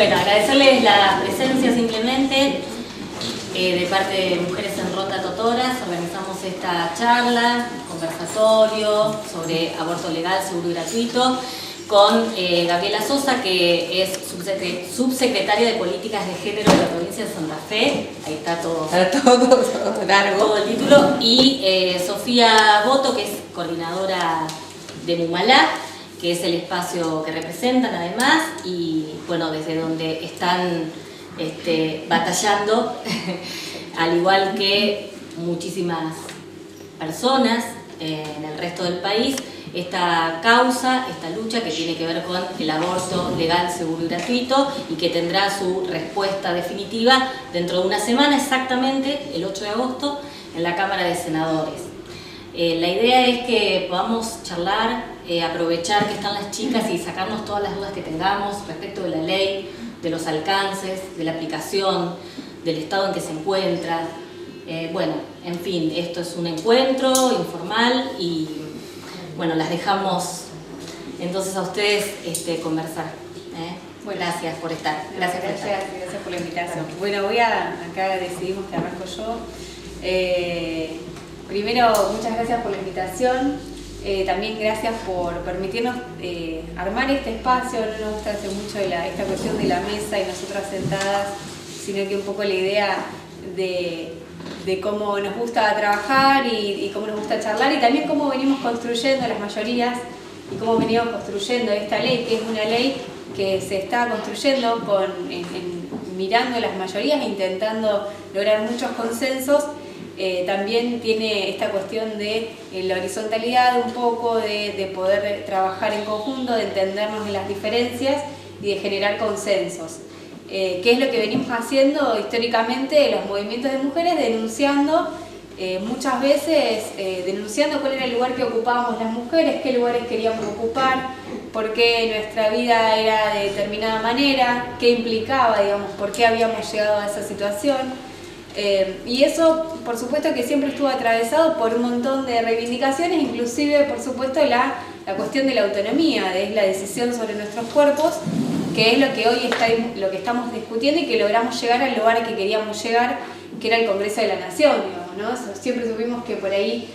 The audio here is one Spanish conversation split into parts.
Bueno, agradecerles la presencia simplemente de parte de Mujeres en Ronda Totoras. Organizamos esta charla, conversatorio sobre aborto legal, seguro y gratuito con Gabriela Sosa, que es subsecretaria de Políticas de Género de la provincia de Santa Fe. Ahí está todo largo, todo el título. Y Sofía Boto, que es coordinadora de Mumalá, que es el espacio que representan además, y bueno, desde donde están batallando, al igual que muchísimas personas en el resto del país, esta causa, esta lucha que tiene que ver con el aborto legal, seguro y gratuito, y que tendrá su respuesta definitiva dentro de una semana, exactamente el 8 de agosto, en la Cámara de Senadores. La idea es que podamos charlar, aprovechar que están las chicas y sacarnos todas las dudas que tengamos respecto de la ley, de los alcances, de la aplicación, del estado en que se encuentra. Bueno, en fin, esto es un encuentro informal y bueno, las dejamos entonces a ustedes conversar. Bueno, gracias por estar. Gracias por la invitación. Bueno, acá decidimos que arranco yo. Primero, muchas gracias por la invitación. También gracias por permitirnos armar este espacio. No nos gusta hacer mucho esta cuestión de la mesa y nosotras sentadas, sino que un poco la idea de cómo nos gusta trabajar y cómo nos gusta charlar, y también cómo venimos construyendo las mayorías y cómo venimos construyendo esta ley, que es una ley que se está construyendo mirando las mayorías e intentando lograr muchos consensos. También tiene esta cuestión de la horizontalidad, un poco de poder trabajar en conjunto, de entendernos en las diferencias y de generar consensos. ¿Qué es lo que venimos haciendo históricamente los movimientos de mujeres? Denunciando, muchas veces denunciando cuál era el lugar que ocupábamos las mujeres, qué lugares queríamos ocupar, por qué nuestra vida era de determinada manera, qué implicaba, digamos, por qué habíamos llegado a esa situación. Y eso, por supuesto, que siempre estuvo atravesado por un montón de reivindicaciones, inclusive, por supuesto, la cuestión de la autonomía, de la decisión sobre nuestros cuerpos, que es lo que hoy estamos discutiendo y que logramos llegar al lugar al que queríamos llegar, que era el Congreso de la Nación, digamos, ¿no? Siempre supimos que por ahí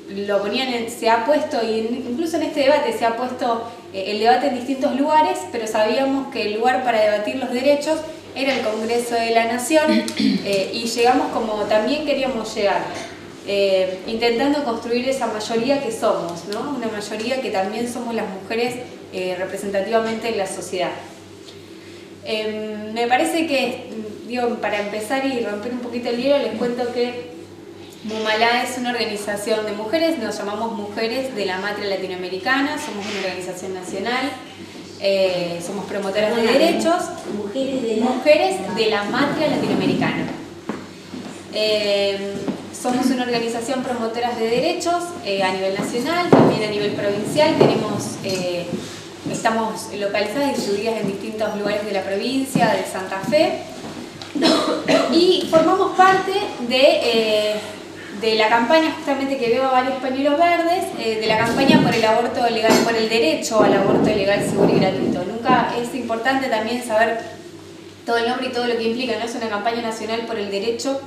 lo ponían, se ha puesto, y incluso en este debate se ha puesto el debate en distintos lugares, pero sabíamos que el lugar para debatir los derechos era el Congreso de la Nación, y llegamos como también queríamos llegar, intentando construir esa mayoría que somos, ¿no? Una mayoría que también somos las mujeres representativamente en la sociedad. Me parece que, para empezar y romper un poquito el hielo, les cuento que Mumalá es una organización de mujeres, nos llamamos Mujeres de la Matria Latinoamericana, somos una organización nacional. Somos promotoras de derechos, mujeres de la Matria Latinoamericana. Somos una organización promotoras de derechos a nivel nacional, también a nivel provincial. Estamos localizadas y distribuidas en distintos lugares de la provincia de Santa Fe, y formamos parte de la campaña, justamente, que veo varios pañuelos verdes, de la campaña por el aborto legal, por el derecho al aborto legal, seguro y gratuito. Nunca es importante también saber todo el nombre y todo lo que implica, ¿no? Es una campaña nacional por el derecho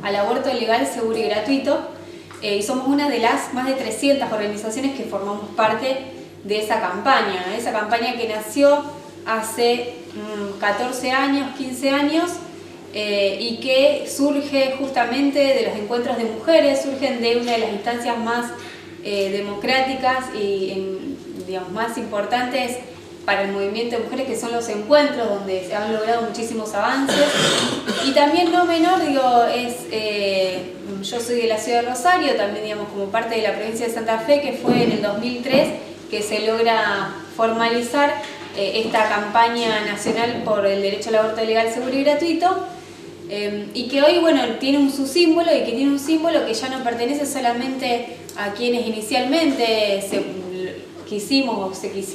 al aborto legal, seguro y gratuito, y somos una de las más de 300 organizaciones que formamos parte de esa campaña, ¿no? Esa campaña que nació hace 14 años, 15 años, y que surge justamente de los encuentros de mujeres, surgen de una de las instancias más democráticas y más importantes para el movimiento de mujeres, que son los encuentros, donde se han logrado muchísimos avances. Y también no menor, yo soy de la ciudad de Rosario, también como parte de la provincia de Santa Fe, que fue en el 2003 que se logra formalizar esta campaña nacional por el derecho al aborto legal, seguro y gratuito, y que hoy, tiene un subsímbolo, y que tiene un símbolo que ya no pertenece solamente a quienes inicialmente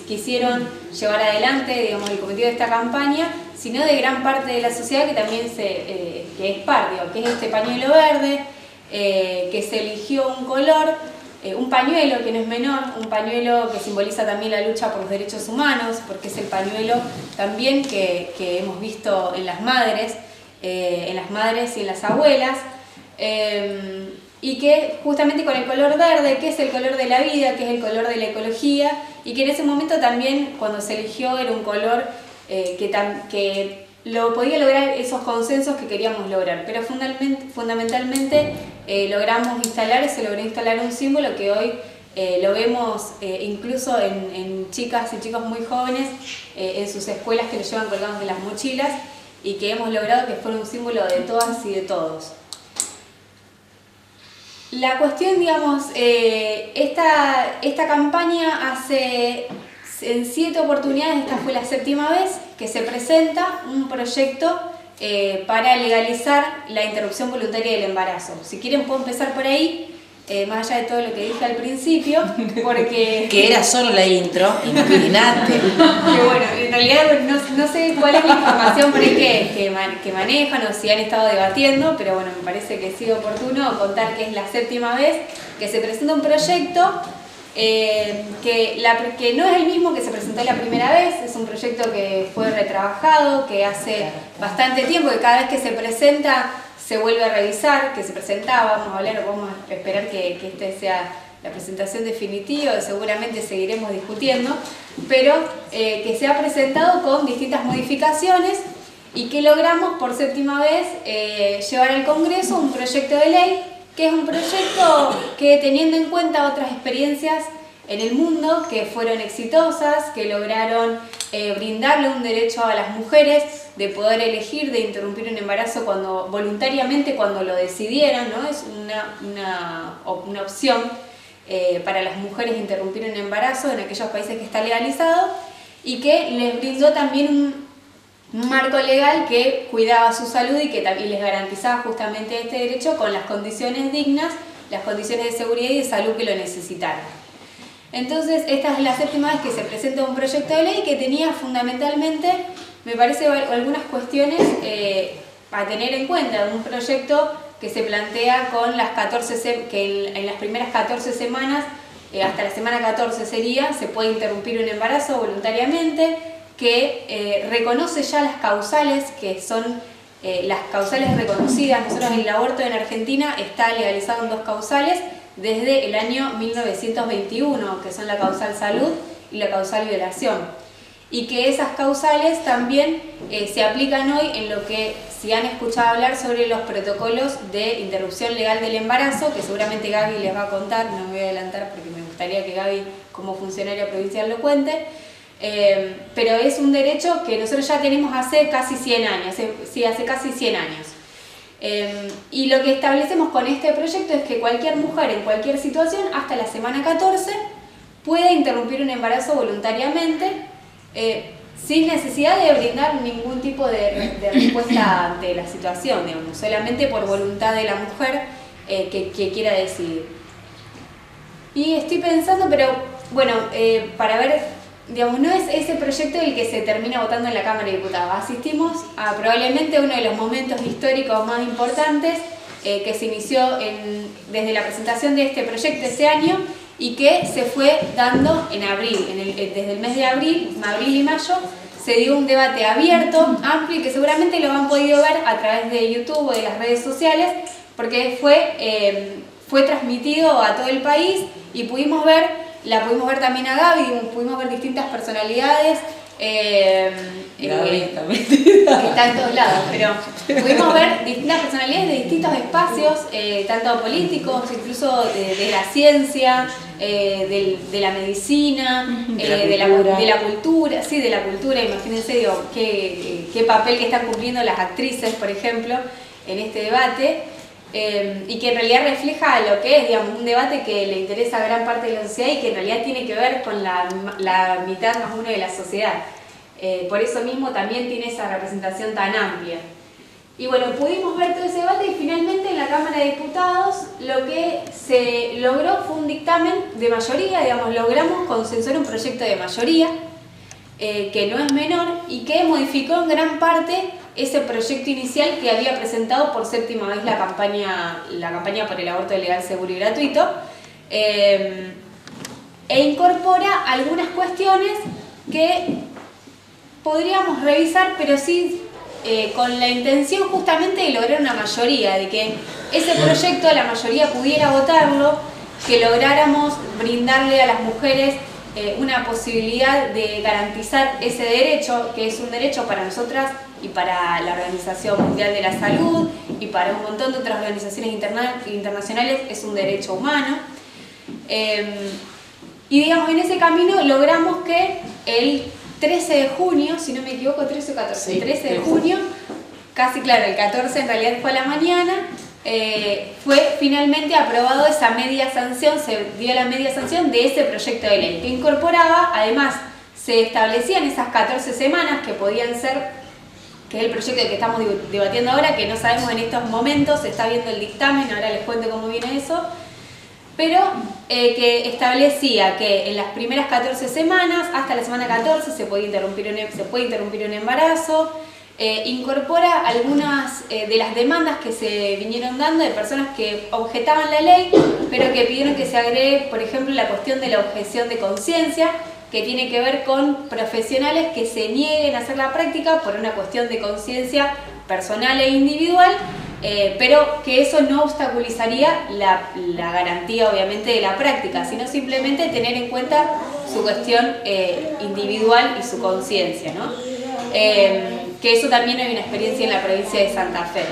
quisieron llevar adelante, el cometido de esta campaña, sino de gran parte de la sociedad que también que es parte, que es este pañuelo verde, que se eligió un color un pañuelo que no es menor, un pañuelo que simboliza también la lucha por los derechos humanos, porque es el pañuelo también que hemos visto en las madres y en las abuelas, y que justamente con el color verde, que es el color de la vida, que es el color de la ecología, y que en ese momento también, cuando se eligió, era un color que lo podía lograr esos consensos que queríamos lograr, pero fundamentalmente se logró instalar un símbolo que hoy lo vemos incluso en chicas y chicos muy jóvenes en sus escuelas, que lo llevan colgados de las mochilas, y que hemos logrado que fuera un símbolo de todas y de todos. La cuestión, digamos, esta campaña hace en 7 oportunidades, esta fue la 7ª vez que se presenta un proyecto para legalizar la interrupción voluntaria del embarazo. Si quieren puedo empezar por ahí, más allá de todo lo que dije al principio, porque... Que era solo la intro, imagínate. Que bueno, en realidad no sé cuál es la información por ahí que manejan o si han estado debatiendo, pero bueno, me parece que ha sido oportuno contar que es la 7ª vez que se presenta un proyecto que no es el mismo que se presentó la primera vez, es un proyecto que fue retrabajado, que hace bastante tiempo, que cada vez que se presenta se vuelve a revisar, que se presentaba, vamos a esperar que este sea la presentación definitiva, seguramente seguiremos discutiendo, pero que se ha presentado con distintas modificaciones y que logramos por 7ª vez llevar al Congreso un proyecto de ley, que es un proyecto que, teniendo en cuenta otras experiencias en el mundo que fueron exitosas, que lograron brindarle un derecho a las mujeres de poder elegir, de interrumpir un embarazo voluntariamente cuando lo decidieran, ¿no? Es una opción para las mujeres interrumpir un embarazo en aquellos países que está legalizado, y que les brindó también un marco legal que cuidaba su salud y que también les garantizaba justamente este derecho con las condiciones dignas, las condiciones de seguridad y de salud que lo necesitaran. Entonces, esta es la 7ª vez que se presenta un proyecto de ley que tenía fundamentalmente, me parece, algunas cuestiones a tener en cuenta. Un proyecto que se plantea con las 14, que en las primeras 14 semanas, hasta la semana 14 se puede interrumpir un embarazo voluntariamente, que reconoce ya las causales, que son las causales reconocidas. Nosotros el aborto en Argentina está legalizado en 2 causales desde el año 1921, que son la causal salud y la causal violación. Y que esas causales también se aplican hoy en lo que, si han escuchado hablar sobre los protocolos de interrupción legal del embarazo, que seguramente Gaby les va a contar, no me voy a adelantar porque me gustaría que Gaby, como funcionaria provincial, lo cuente. Pero es un derecho que nosotros ya tenemos hace casi 100 años, hace casi 100 años. Y lo que establecemos con este proyecto es que cualquier mujer en cualquier situación, hasta la semana 14, puede interrumpir un embarazo voluntariamente, sin necesidad de brindar ningún tipo de respuesta ante la situación, digamos, solamente por voluntad de la mujer que quiera decidir. Y estoy pensando, pero bueno, para ver, digamos, no es ese proyecto el que se termina votando en la Cámara de Diputados. Asistimos a probablemente uno de los momentos históricos más importantes que se inició desde la presentación de este proyecto ese año, y que se fue dando en abril, desde el mes de abril y mayo, se dio un debate abierto, amplio, y que seguramente lo han podido ver a través de YouTube o de las redes sociales, porque fue transmitido a todo el país y la pudimos ver también a Gaby, pudimos ver distintas personalidades, Gaby también que está en todos lados, pero pudimos ver distintas personalidades de distintos espacios, tanto políticos, incluso de la ciencia, de la medicina, de la cultura, sí, de la cultura. Imagínense, digo, qué papel que están cumpliendo las actrices, por ejemplo, en este debate. Y que en realidad refleja lo que es, digamos, un debate que le interesa a gran parte de la sociedad y que en realidad tiene que ver con la mitad más uno de la sociedad. Por eso mismo también tiene esa representación tan amplia. Y bueno, pudimos ver todo ese debate y finalmente en la Cámara de Diputados lo que se logró fue un dictamen de mayoría, digamos, logramos consensuar un proyecto de mayoría, que no es menor y que modificó en gran parte ese proyecto inicial que había presentado por 7ª vez la campaña por el aborto legal, seguro y gratuito, e incorpora algunas cuestiones que podríamos revisar, pero sí con la intención justamente de lograr una mayoría, de que ese proyecto la mayoría pudiera votarlo, que lográramos brindarle a las mujeres una posibilidad de garantizar ese derecho, que es un derecho para nosotras y para la Organización Mundial de la Salud y para un montón de otras organizaciones internacionales, es un derecho humano. Y digamos, en ese camino logramos que el 13 de junio, si no me equivoco, 13 o 14, sí, 13 de junio, casi claro, el 14 en realidad fue a la mañana, fue finalmente aprobado esa media sanción, se dio la media sanción de ese proyecto de ley, que incorporaba, además, se establecían esas 14 semanas que podían ser, que es el proyecto que estamos debatiendo ahora, que no sabemos en estos momentos, se está viendo el dictamen, ahora les cuento cómo viene eso, pero que establecía que en las primeras 14 semanas, hasta la semana 14, se puede interrumpir un embarazo. Incorpora algunas de las demandas que se vinieron dando de personas que objetaban la ley, pero que pidieron que se agregue, por ejemplo, la cuestión de la objeción de conciencia, que tiene que ver con profesionales que se nieguen a hacer la práctica por una cuestión de conciencia personal e individual, pero que eso no obstaculizaría la garantía, obviamente, de la práctica, sino simplemente tener en cuenta su cuestión individual y su conciencia, ¿no? Que eso también hay una experiencia en la provincia de Santa Fe.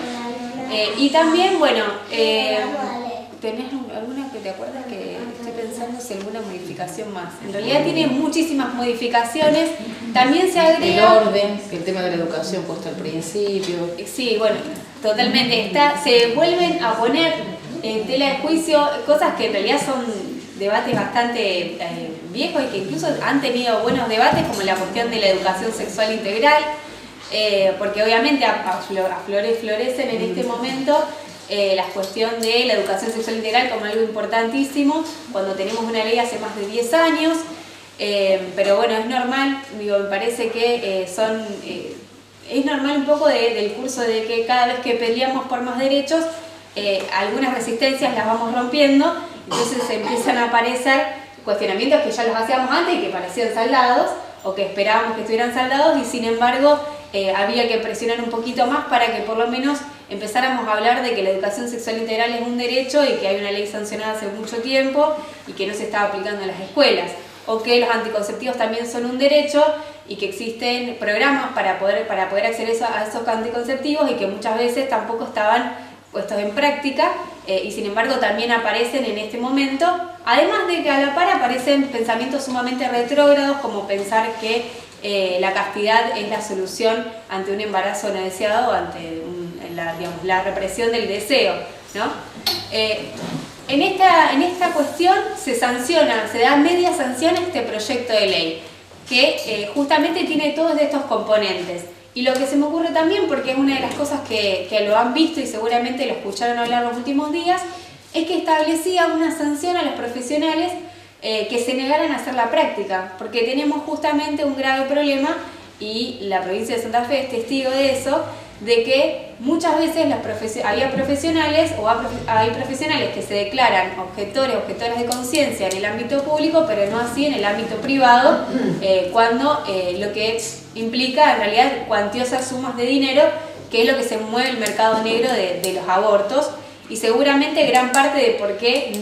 Y también, bueno, ¿tenés alguna que te acuerdas que estoy pensando si alguna modificación más? En realidad tiene muchísimas modificaciones. También se agrega... El orden, el tema de la educación puesto al principio. Sí, bueno, totalmente. Se vuelven a poner en tela de juicio cosas que en realidad son debates bastante viejos y que incluso han tenido buenos debates, como la cuestión de la educación sexual integral, porque obviamente florecen en este momento la cuestión de la educación sexual integral como algo importantísimo cuando tenemos una ley hace más de 10 años, pero bueno, es normal, digo, me parece que es normal un poco del curso de que cada vez que peleamos por más derechos, algunas resistencias las vamos rompiendo, entonces empiezan a aparecer cuestionamientos que ya los hacíamos antes y que parecían saldados, o que esperábamos que estuvieran saldados, y sin embargo había que presionar un poquito más para que por lo menos empezáramos a hablar de que la educación sexual integral es un derecho y que hay una ley sancionada hace mucho tiempo y que no se estaba aplicando en las escuelas, o que los anticonceptivos también son un derecho y que existen programas para poder acceder a esos anticonceptivos y que muchas veces tampoco estaban puestos en práctica, y sin embargo también aparecen en este momento, además de que a la par aparecen pensamientos sumamente retrógrados, como pensar que la castidad es la solución ante un embarazo no deseado, ante la represión del deseo, ¿no? En esta cuestión se da media sanción a este proyecto de ley, que justamente tiene todos estos componentes. Y lo que se me ocurre también, porque es una de las cosas que lo han visto y seguramente lo escucharon hablar los últimos días, es que establecía una sanción a los profesionales que se negaran a hacer la práctica, porque tenemos justamente un grave problema, y la provincia de Santa Fe es testigo de eso, de que muchas veces hay profesionales que se declaran objetores de conciencia en el ámbito público, pero no así en el ámbito privado, cuando lo que implica en realidad cuantiosas sumas de dinero, que es lo que se mueve el mercado negro de los abortos, y seguramente gran parte de por qué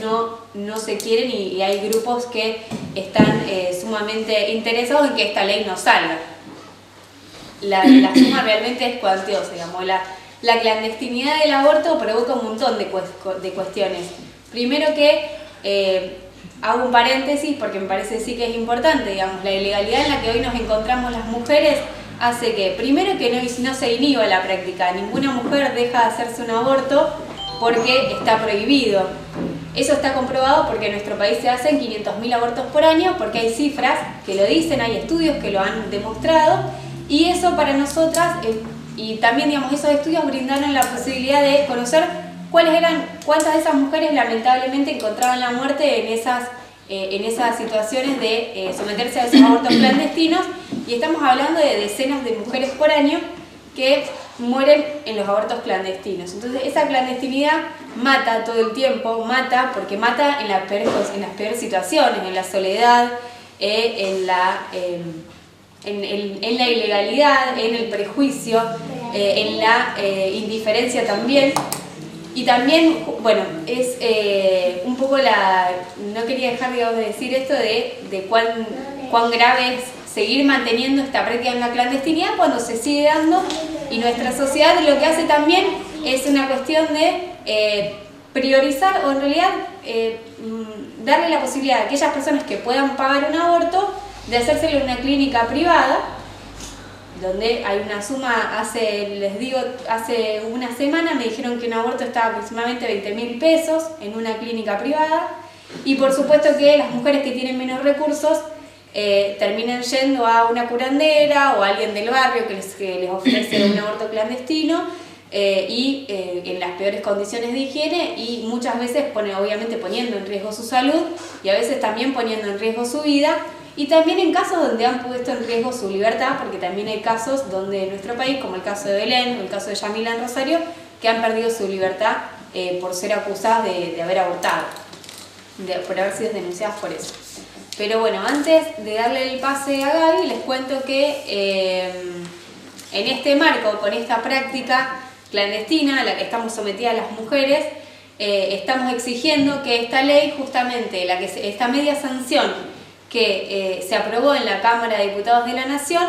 no se quieren, y hay grupos que están sumamente interesados en que esta ley no salga. La suma realmente es cuantiosa, digamos. La clandestinidad del aborto provoca un montón de cuestiones. Primero que, hago un paréntesis porque me parece sí que es importante, digamos, la ilegalidad en la que hoy nos encontramos las mujeres hace que, primero, que no se inhiba la práctica. Ninguna mujer deja de hacerse un aborto porque está prohibido. Eso está comprobado porque en nuestro país se hacen 500.000 abortos por año, porque hay cifras que lo dicen, hay estudios que lo han demostrado. Y eso para nosotras, y también, digamos, esos estudios brindaron la posibilidad de conocer cuántas de esas mujeres lamentablemente encontraban la muerte en esas situaciones de someterse a esos abortos clandestinos, y estamos hablando de decenas de mujeres por año que mueren en los abortos clandestinos. Entonces esa clandestinidad mata todo el tiempo, mata porque mata en las peores situaciones, en la soledad, en la ilegalidad, en el prejuicio, en la indiferencia también. Y también, bueno, es un poco no quería dejar, digamos, de decir esto de cuán grave es seguir manteniendo esta práctica en la clandestinidad cuando se sigue dando, y nuestra sociedad lo que hace también es una cuestión de priorizar, o en realidad darle la posibilidad a aquellas personas que puedan pagar un aborto de hacérselo en una clínica privada, donde hay una suma. Les digo, hace una semana me dijeron que un aborto estaba aproximadamente 20.000 pesos en una clínica privada, y por supuesto que las mujeres que tienen menos recursos terminan yendo a una curandera o a alguien del barrio que les ofrece un aborto clandestino, y en las peores condiciones de higiene, y muchas veces obviamente poniendo en riesgo su salud, y a veces también poniendo en riesgo su vida. Y también en casos donde han puesto en riesgo su libertad, porque también hay casos donde en nuestro país, como el caso de Belén o el caso de Yamila en Rosario, que han perdido su libertad por ser acusadas de haber abortado, por haber sido denunciadas por eso. Pero bueno, antes de darle el pase a Gaby, les cuento que en este marco, con esta práctica clandestina a la que estamos sometidas las mujeres, estamos exigiendo que esta ley, justamente esta media sanción que se aprobó en la Cámara de Diputados de la Nación,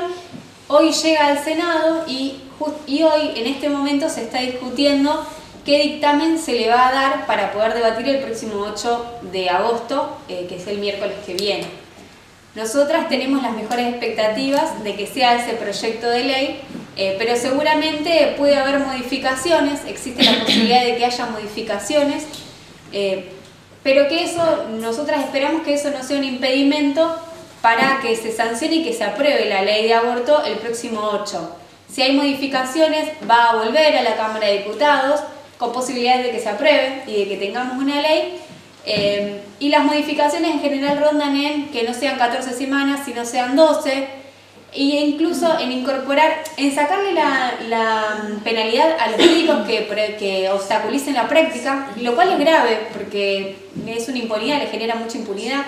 hoy llega al Senado, y hoy en este momento se está discutiendo qué dictamen se le va a dar para poder debatir el próximo 8 de agosto, que es el miércoles que viene. Nosotras tenemos las mejores expectativas de que sea ese proyecto de ley, pero seguramente puede haber modificaciones, existe la posibilidad de que haya modificaciones, pero que nosotras esperamos que eso no sea un impedimento para que se sancione y que se apruebe la ley de aborto el próximo 8. Si hay modificaciones, va a volver a la Cámara de Diputados con posibilidades de que se apruebe y de que tengamos una ley. Y las modificaciones en general rondan en que no sean 14 semanas, sino sean 12, e incluso en sacarle la penalidad a los médicos que obstaculicen la práctica, lo cual es grave porque es una impunidad, le genera mucha impunidad.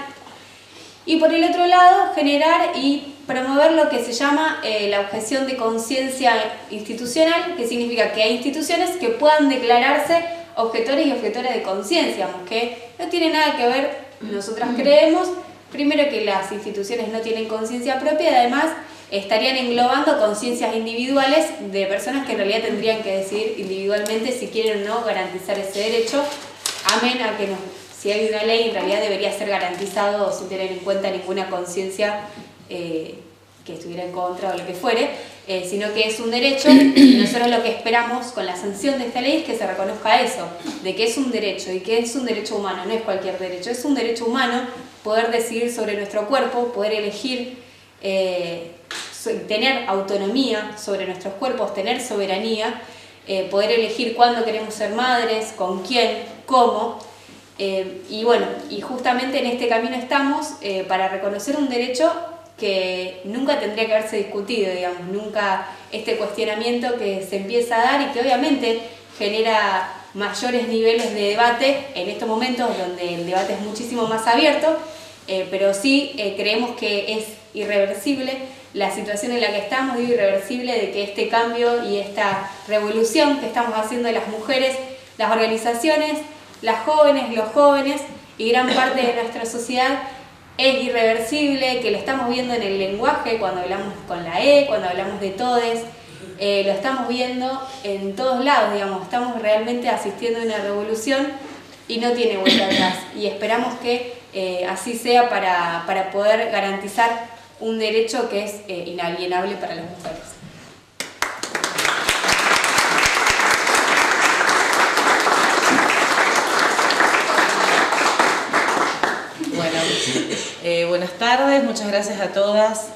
Y por el otro lado, generar y promover lo que se llama la objeción de conciencia institucional, que significa que hay instituciones que puedan declararse objetores y objetoras de conciencia, que no tiene nada que ver. Nosotras creemos, primero, que las instituciones no tienen conciencia propia, y además estarían englobando conciencias individuales de personas que en realidad tendrían que decidir individualmente si quieren o no garantizar ese derecho, amén a que si hay una ley en realidad debería ser garantizado sin tener en cuenta ninguna conciencia que estuviera en contra o lo que fuere, sino que es un derecho, y nosotros lo que esperamos con la sanción de esta ley es que se reconozca eso, de que es un derecho, y que es un derecho humano, no es cualquier derecho, es un derecho humano poder decidir sobre nuestro cuerpo, poder elegir, tener autonomía sobre nuestros cuerpos, tener soberanía, poder elegir cuándo queremos ser madres, con quién, cómo. Y bueno, y justamente en este camino estamos para reconocer un derecho que nunca tendría que haberse discutido, digamos, nunca este cuestionamiento que se empieza a dar y que obviamente genera mayores niveles de debate en estos momentos donde el debate es muchísimo más abierto, pero sí creemos que es irreversible la situación en la que estamos, digo irreversible, de que este cambio y esta revolución que estamos haciendo de las mujeres, las organizaciones, las jóvenes, los jóvenes y gran parte de nuestra sociedad es irreversible, que lo estamos viendo en el lenguaje cuando hablamos con la E, cuando hablamos de todes, lo estamos viendo en todos lados, digamos, estamos realmente asistiendo a una revolución y no tiene vuelta atrás, y esperamos que así sea para poder garantizar un derecho que es inalienable para las mujeres. Buenas tardes, muchas gracias a todas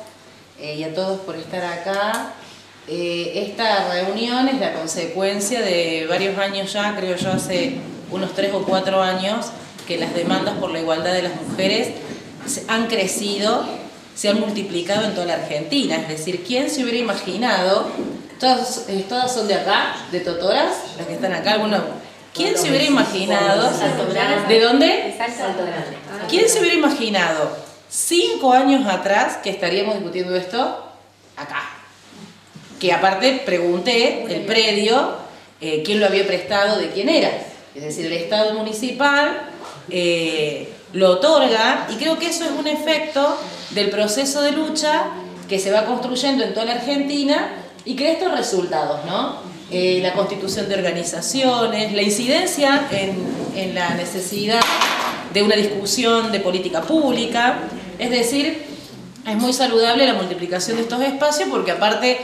y a todos por estar acá. Esta reunión es la consecuencia de varios años ya, creo yo hace unos 3 o 4 años, que las demandas por la igualdad de las mujeres han crecido, se han multiplicado en toda la Argentina. Es decir, ¿quién se hubiera imaginado Todas son de acá, de Totoras, las que están acá. Alguno, ¿quién se hubiera imaginado? ¿De dónde? Salto Grande. ¿Quién se hubiera imaginado 5 años atrás que estaríamos discutiendo esto acá? Que aparte pregunté el predio, quién lo había prestado, de quién era. Es decir, el Estado municipal lo otorga, y creo que eso es un efecto del proceso de lucha que se va construyendo en toda la Argentina y crea estos resultados, ¿no? La constitución de organizaciones, la incidencia en la necesidad de una discusión de política pública. Es decir, es muy saludable la multiplicación de estos espacios porque aparte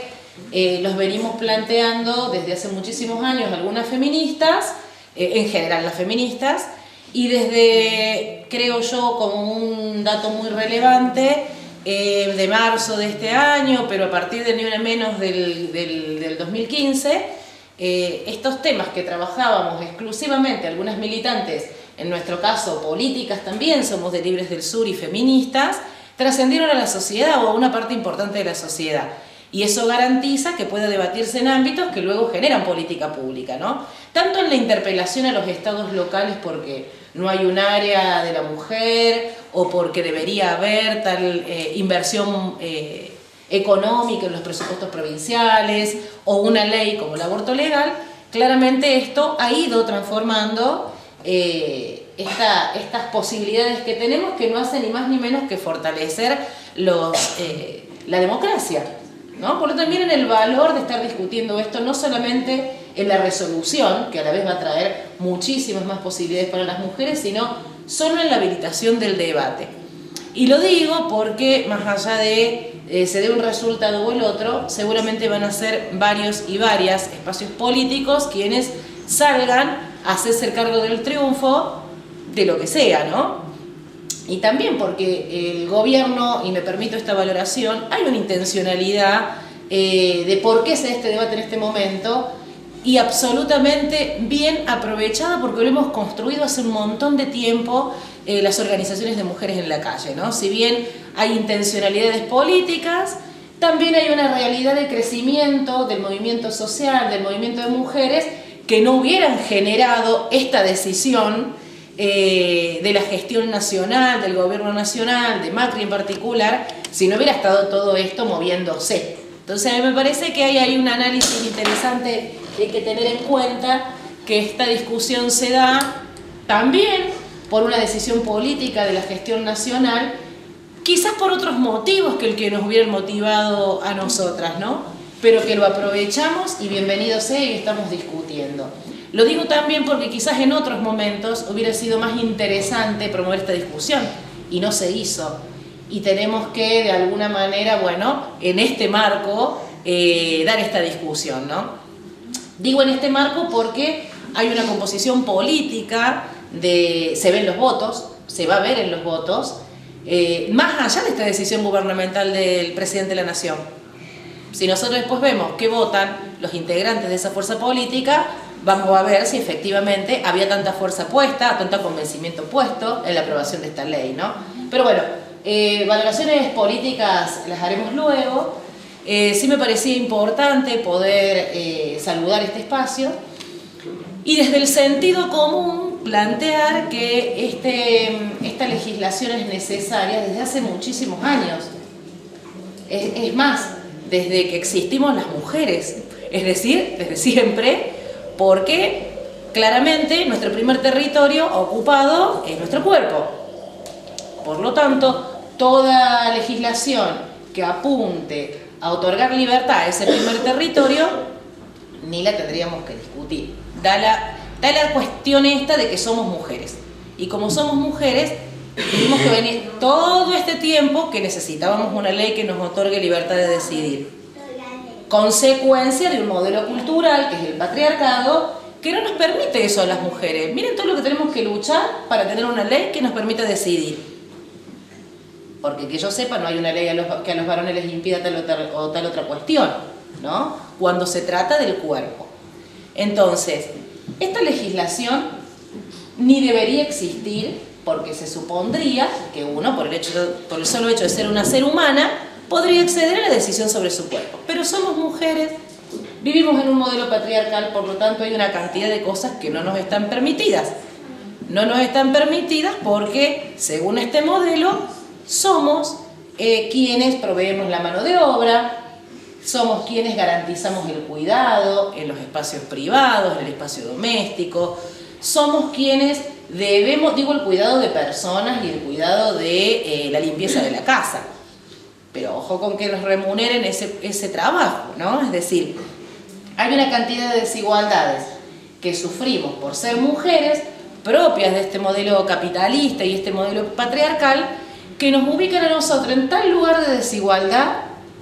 los venimos planteando desde hace muchísimos años algunas feministas, en general las feministas, y desde, creo yo, como un dato muy relevante, de marzo de este año, pero a partir de ni una menos del 2015, estos temas que trabajábamos exclusivamente algunas militantes, en nuestro caso políticas también, somos de Libres del Sur y feministas, trascendieron a la sociedad o a una parte importante de la sociedad. Y eso garantiza que pueda debatirse en ámbitos que luego generan política pública, ¿no? Tanto en la interpelación a los estados locales porque no hay un área de la mujer o porque debería haber tal inversión económica en los presupuestos provinciales o una ley como el aborto legal, claramente esto ha ido transformando estas posibilidades que tenemos que no hacen ni más ni menos que fortalecer la democracia, ¿no? Por lo también en el valor de estar discutiendo esto, no solamente en la resolución, que a la vez va a traer muchísimas más posibilidades para las mujeres, sino solo en la habilitación del debate. Y lo digo porque más allá de se dé un resultado o el otro, seguramente van a ser varios y varias espacios políticos quienes salgan a hacerse el cargo del triunfo de lo que sea, ¿no? Y también porque el gobierno, y me permito esta valoración, hay una intencionalidad de por qué se da este debate en este momento y absolutamente bien aprovechada porque lo hemos construido hace un montón de tiempo las organizaciones de mujeres en la calle, ¿no? Si bien hay intencionalidades políticas, también hay una realidad de crecimiento del movimiento social, del movimiento de mujeres que no hubieran generado esta decisión de la gestión nacional, del gobierno nacional, de Macri en particular, si no hubiera estado todo esto moviéndose. Entonces a mí me parece que hay ahí un análisis interesante que hay que tener en cuenta, que esta discusión se da también por una decisión política de la gestión nacional, quizás por otros motivos que el que nos hubieran motivado a nosotras, ¿no? Pero que lo aprovechamos y bienvenido sea y estamos discutiendo. Lo digo también porque quizás en otros momentos hubiera sido más interesante promover esta discusión y no se hizo. Y tenemos que, de alguna manera, bueno, en este marco, dar esta discusión, ¿no? Digo en este marco porque hay una composición política, se ven los votos, se va a ver en los votos, más allá de esta decisión gubernamental del presidente de la Nación. Si nosotros después vemos qué votan los integrantes de esa fuerza política, vamos a ver si efectivamente había tanta fuerza puesta, tanto convencimiento puesto en la aprobación de esta ley, ¿no? Pero bueno, valoraciones políticas las haremos luego. Sí me parecía importante poder saludar este espacio y desde el sentido común plantear que esta legislación es necesaria desde hace muchísimos años. Es más, desde que existimos las mujeres, es decir, desde siempre, porque claramente nuestro primer territorio ocupado es nuestro cuerpo. Por lo tanto, toda legislación que apunte a otorgar libertad a ese primer territorio, ni la tendríamos que discutir. Da la cuestión esta de que somos mujeres. Y como somos mujeres, tuvimos que venir todo este tiempo que necesitábamos una ley que nos otorgue libertad de decidir. Consecuencia de un modelo cultural, que es el patriarcado, que no nos permite eso a las mujeres. Miren todo lo que tenemos que luchar para tener una ley que nos permita decidir. Porque que yo sepa, no hay una ley que a los varones les impida tal otra cuestión, ¿no? Cuando se trata del cuerpo. Entonces, esta legislación ni debería existir porque se supondría que uno, por el solo hecho de ser una ser humana, podría acceder a la decisión sobre su cuerpo. Pero somos mujeres Vivimos en un modelo patriarcal, por lo tanto hay una cantidad de cosas que no nos están permitidas. No nos están permitidas porque, según este modelo, somos quienes proveemos la mano de obra, somos quienes garantizamos el cuidado en los espacios privados, en el espacio doméstico, somos quienes debemos, digo, el cuidado de personas y el cuidado de la limpieza de la casa. Pero ojo con que nos remuneren ese trabajo, ¿no? Es decir, hay una cantidad de desigualdades que sufrimos por ser mujeres, propias de este modelo capitalista y este modelo patriarcal, que nos ubican a nosotros en tal lugar de desigualdad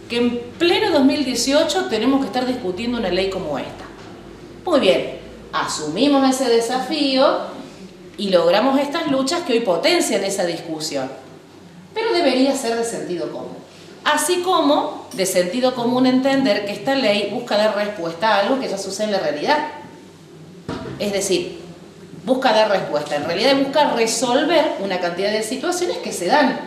que en pleno 2018 tenemos que estar discutiendo una ley como esta. Muy bien, asumimos ese desafío y logramos estas luchas que hoy potencian esa discusión, pero debería ser de sentido común. Así como de sentido común entender que esta ley busca dar respuesta a algo que ya sucede en la realidad. Es decir, busca dar respuesta, en realidad busca resolver una cantidad de situaciones que se dan.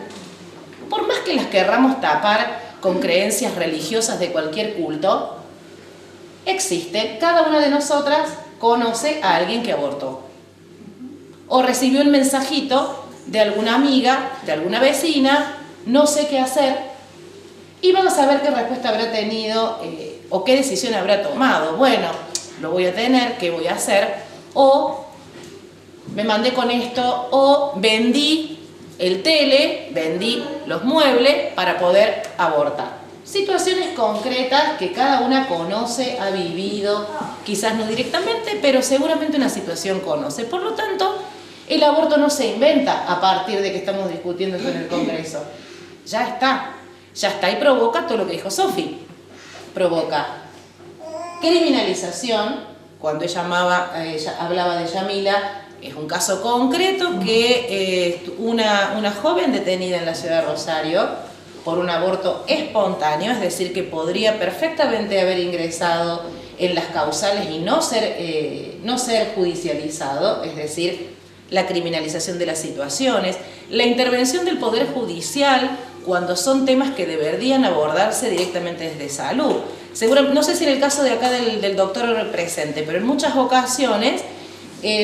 Por más que las querramos tapar con creencias religiosas de cualquier culto, existe, cada una de nosotras conoce a alguien que abortó. O recibió un mensajito de alguna amiga, de alguna vecina, no sé qué hacer, y vamos a ver qué respuesta habrá tenido o qué decisión habrá tomado. Bueno, lo voy a tener, ¿qué voy a hacer? O me mandé con esto, o vendí el tele, vendí los muebles para poder abortar. Situaciones concretas que cada una conoce, ha vivido, quizás no directamente, pero seguramente una situación conoce. Por lo tanto, el aborto no se inventa a partir de que estamos discutiendo esto en el Congreso. Ya está y provoca todo lo que dijo Sofi. Provoca criminalización, cuando ella hablaba de Yamila, es un caso concreto que una joven detenida en la ciudad de Rosario por un aborto espontáneo, es decir, que podría perfectamente haber ingresado en las causales y no ser judicializado, es decir, la criminalización de las situaciones, la intervención del Poder Judicial cuando son temas que deberían abordarse directamente desde salud. No sé si en el caso de acá del doctor presente, pero en muchas ocasiones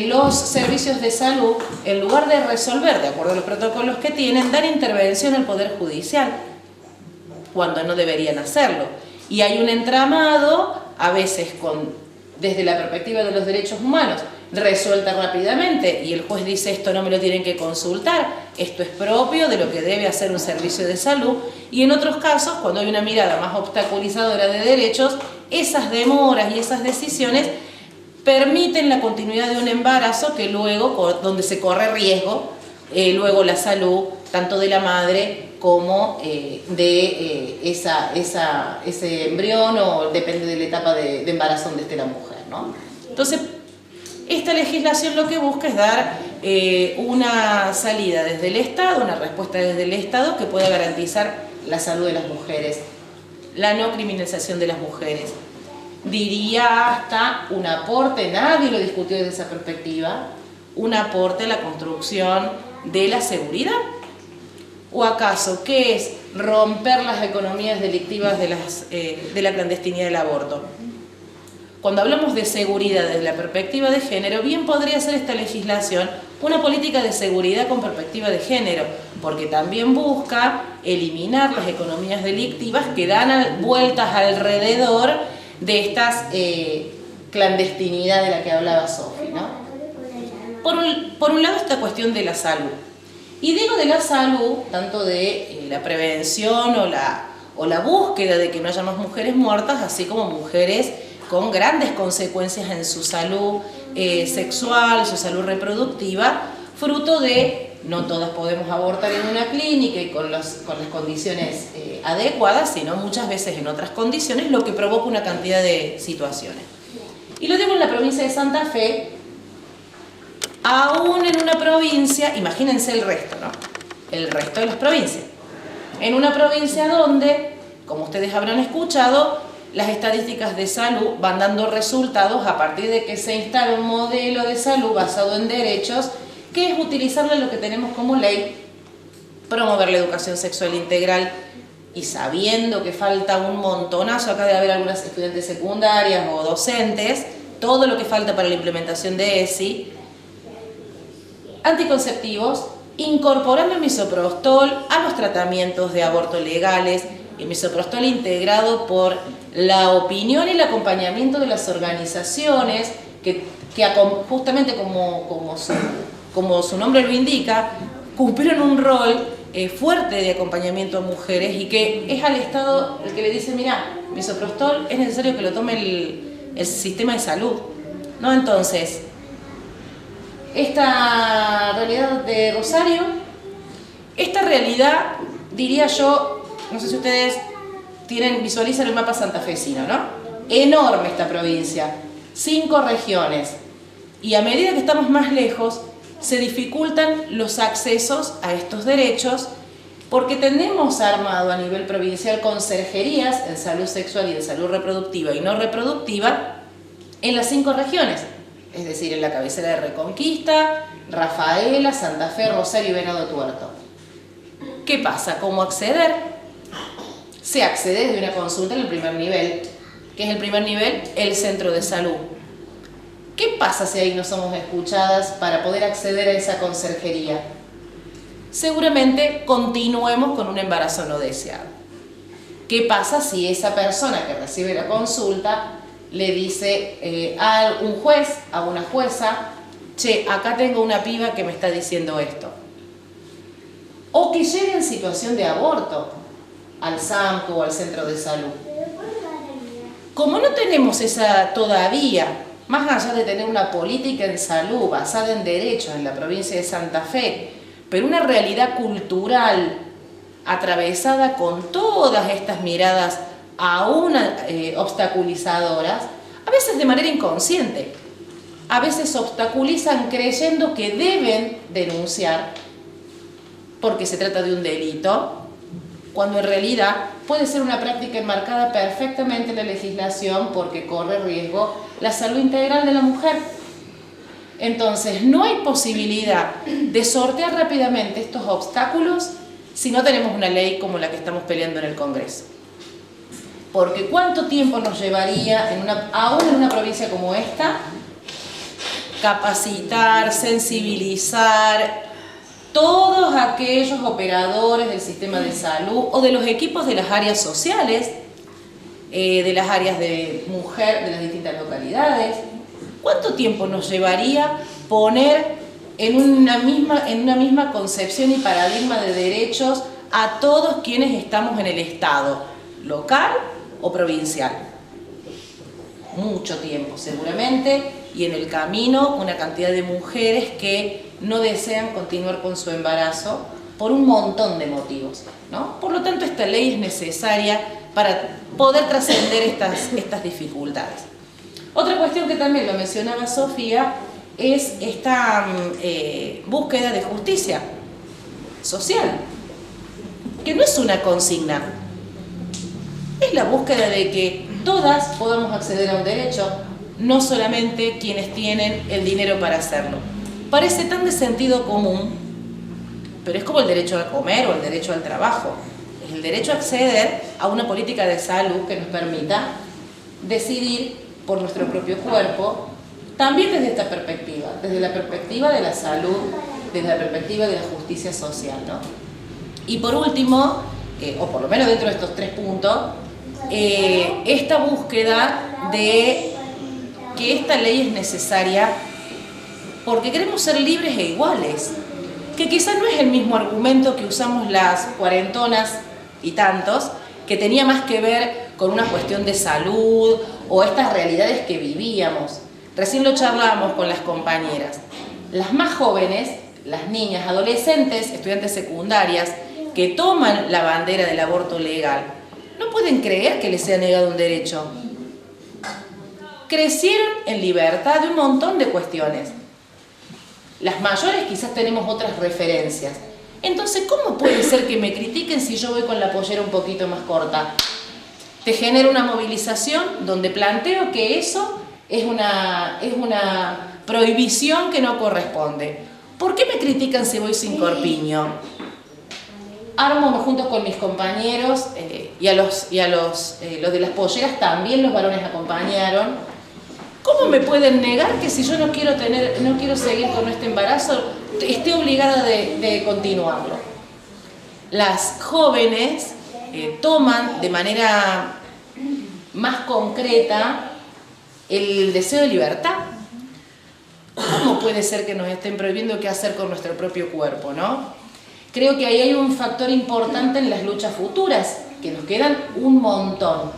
los servicios de salud, en lugar de resolver de acuerdo a los protocolos que tienen, dan intervención al Poder Judicial cuando no deberían hacerlo. Y hay un entramado, a veces desde la perspectiva de los derechos humanos, resuelta rápidamente y el juez dice esto no me lo tienen que consultar, esto es propio de lo que debe hacer un servicio de salud, y en otros casos, cuando hay una mirada más obstaculizadora de derechos, esas demoras y esas decisiones permiten la continuidad de un embarazo que luego, donde se corre riesgo, luego la salud, tanto de la madre como de ese embrión, o depende de la etapa de embarazo donde esté la mujer, ¿no? Entonces, esta legislación lo que busca es dar una salida desde el Estado, una respuesta desde el Estado que pueda garantizar la salud de las mujeres, la no criminalización de las mujeres. Diría hasta un aporte, nadie lo discutió desde esa perspectiva, un aporte a la construcción de la seguridad. ¿O acaso qué es romper las economías delictivas de la clandestinidad del aborto? Cuando hablamos de seguridad desde la perspectiva de género, bien podría ser esta legislación una política de seguridad con perspectiva de género, porque también busca eliminar las economías delictivas que dan vueltas alrededor de estas clandestinidad de la que hablaba Sofi, ¿no? Por un lado, esta cuestión de la salud. Y digo de la salud, tanto de la prevención o la búsqueda de que no haya más mujeres muertas, así como mujeres con grandes consecuencias en su salud sexual, su salud reproductiva, fruto de no todas podemos abortar en una clínica y con las condiciones adecuadas, sino muchas veces en otras condiciones, lo que provoca una cantidad de situaciones. Y lo digo en la provincia de Santa Fe, aún en una provincia, imagínense el resto, ¿no? El resto de las provincias. En una provincia donde, como ustedes habrán escuchado, las estadísticas de salud van dando resultados a partir de que se instala un modelo de salud basado en derechos, que es utilizarle lo que tenemos como ley, promover la educación sexual integral, y sabiendo que falta un montonazo, acá debe haber algunas estudiantes secundarias o docentes, todo lo que falta para la implementación de ESI, anticonceptivos, incorporando el misoprostol a los tratamientos de aborto legales, el misoprostol integrado por la opinión y el acompañamiento de las organizaciones que justamente como su nombre lo indica, cumplieron un rol fuerte de acompañamiento a mujeres y que es al Estado el que le dice, mira, misoprostol es necesario que lo tome el sistema de salud, ¿no? Entonces, esta realidad de Rosario, esta realidad, diría yo, no sé si ustedes visualizan el mapa santafesino, ¿no? Enorme esta provincia, 5 regiones, y a medida que estamos más lejos, se dificultan los accesos a estos derechos porque tenemos armado a nivel provincial conserjerías en salud sexual y en salud reproductiva y no reproductiva en las 5 regiones, es decir, en la cabecera de Reconquista, Rafaela, Santa Fe, Rosario y Venado Tuerto. ¿Qué pasa? ¿Cómo acceder? Se accede desde una consulta en el primer nivel. ¿Qué es el primer nivel? El centro de salud. ¿Qué pasa si ahí no somos escuchadas para poder acceder a esa conserjería? Seguramente continuemos con un embarazo no deseado. ¿Qué pasa si esa persona que recibe la consulta le dice a un juez, a una jueza, che, acá tengo una piba que me está diciendo esto? O que llegue en situación de aborto al SAMCO o al centro de salud. Como no tenemos esa todavía, más allá de tener una política en salud basada en derechos en la provincia de Santa Fe, pero una realidad cultural atravesada con todas estas miradas aún obstaculizadoras, a veces de manera inconsciente, a veces obstaculizan creyendo que deben denunciar porque se trata de un delito, cuando en realidad puede ser una práctica enmarcada perfectamente en la legislación porque corre riesgo la salud integral de la mujer. Entonces, no hay posibilidad de sortear rápidamente estos obstáculos si no tenemos una ley como la que estamos peleando en el Congreso. Porque ¿cuánto tiempo nos llevaría, aún en una provincia como esta, capacitar, sensibilizar todos aquellos operadores del sistema de salud o de los equipos de las áreas sociales, de las áreas de mujer de las distintas localidades? ¿Cuánto tiempo nos llevaría poner en una misma concepción y paradigma de derechos a todos quienes estamos en el Estado, local o provincial? Mucho tiempo seguramente, y en el camino una cantidad de mujeres que no desean continuar con su embarazo por un montón de motivos, ¿no? Por lo tanto, esta ley es necesaria para poder trascender estas dificultades. Otra cuestión que también lo mencionaba Sofía es esta búsqueda de justicia social, que no es una consigna, es la búsqueda de que todas podamos acceder a un derecho, no solamente quienes tienen el dinero para hacerlo. Parece tan de sentido común, pero es como el derecho a comer o el derecho al trabajo. Es el derecho a acceder a una política de salud que nos permita decidir por nuestro propio cuerpo, también desde esta perspectiva, desde la perspectiva de la salud, desde la perspectiva de la justicia social, ¿no? Y por último, o por lo menos dentro de estos 3 puntos, esta búsqueda de que esta ley es necesaria porque queremos ser libres e iguales, que quizás no es el mismo argumento que usamos las cuarentonas y tantos, que tenía más que ver con una cuestión de salud o estas realidades que vivíamos. Recién lo charlábamos con las compañeras. Las más jóvenes, las niñas, adolescentes, estudiantes secundarias, que toman la bandera del aborto legal, no pueden creer que les sea negado un derecho. Crecieron en libertad de un montón de cuestiones. Las mayores quizás tenemos otras referencias. Entonces, ¿cómo puede ser que me critiquen si yo voy con la pollera un poquito más corta? Te genera una movilización donde planteo que eso es una prohibición que no corresponde. ¿Por qué me critican si voy sin corpiño? armo juntos con mis compañeros y a los de las polleras también los varones acompañaron. ¿Cómo me pueden negar que si yo no quiero seguir con este embarazo, esté obligada de continuarlo? Las jóvenes toman de manera más concreta el deseo de libertad. ¿Cómo puede ser que nos estén prohibiendo qué hacer con nuestro propio cuerpo, no? Creo que ahí hay un factor importante en las luchas futuras, que nos quedan un montón.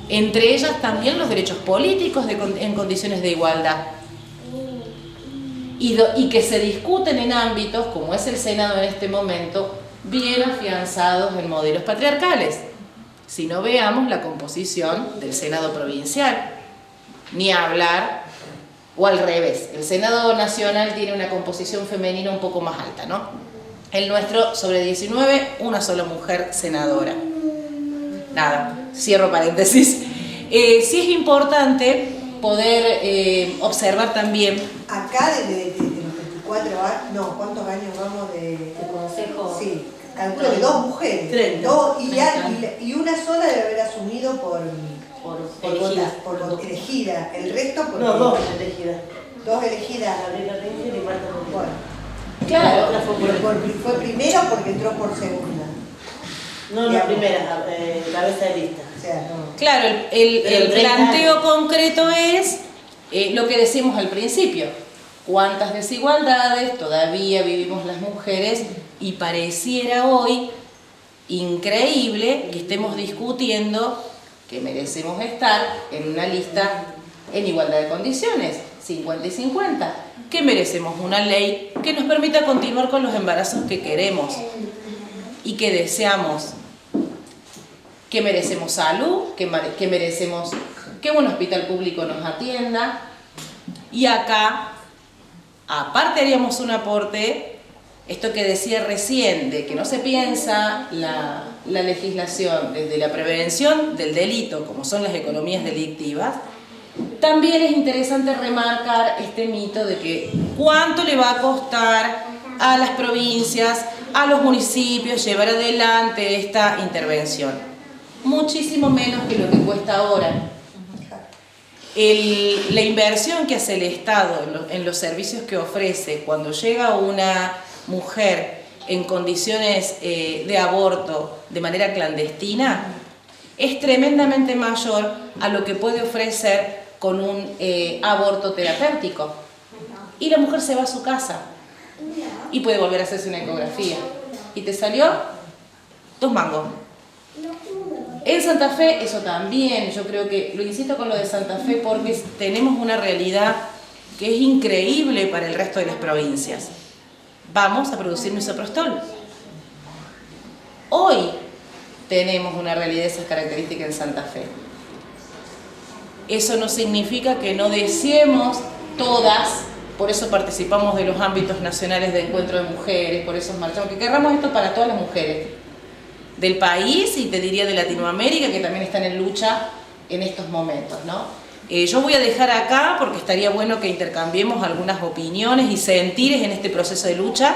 Entre ellas también los derechos políticos en condiciones de igualdad. Y que se discuten en ámbitos, como es el Senado en este momento, bien afianzados en modelos patriarcales. Si no, veamos la composición del Senado provincial. Ni hablar, o al revés, el Senado nacional tiene una composición femenina un poco más alta, ¿no? El nuestro, sobre 19, una sola mujer senadora. Nada, cierro paréntesis. Sí es importante poder observar también... Acá desde los 24 años, no, ¿cuántos años vamos de consejo? Sí, calculo que 2 mujeres. 30. Y una sola debe haber asumido por elegida. El resto por... No, 2 elegidas. 2 elegidas. Gabriela Rengel y Marta Montiel. Bueno. Claro, La otra Fue primero porque entró por segunda. No, la Digamos. primera, cabeza de lista. O sea, no. claro, el planteo concreto es lo que decimos al principio. ¿Cuántas desigualdades todavía vivimos las mujeres? Y pareciera hoy increíble que estemos discutiendo que merecemos estar en una lista en igualdad de condiciones, 50 y 50. Que merecemos una ley que nos permita continuar con los embarazos que queremos y que deseamos. Que merecemos salud, que merecemos que un hospital público nos atienda. Y acá, aparte haríamos un aporte, esto que decía recién, de que no se piensa la legislación desde la prevención del delito, como son las economías delictivas. También es interesante remarcar este mito de que cuánto le va a costar a las provincias, a los municipios llevar adelante esta intervención. Muchísimo menos que lo que cuesta ahora. La inversión que hace el Estado en los servicios que ofrece cuando llega una mujer en condiciones de aborto de manera clandestina es tremendamente mayor a lo que puede ofrecer con un aborto terapéutico. Y la mujer se va a su casa y puede volver a hacerse una ecografía. ¿Y te salió? 2 mangos. En Santa Fe, eso también, yo creo que, lo insisto con lo de Santa Fe porque tenemos una realidad que es increíble para el resto de las provincias. Vamos a producir misoprostol. Hoy tenemos una realidad de esas características en Santa Fe. Eso no significa que no deseemos todas, por eso participamos de los ámbitos nacionales de encuentro de mujeres, por eso marchamos, que querramos esto para todas las mujeres del país y te diría de Latinoamérica, que también están en lucha en estos momentos, ¿no? Yo voy a dejar acá porque estaría bueno que intercambiemos algunas opiniones y sentires en este proceso de lucha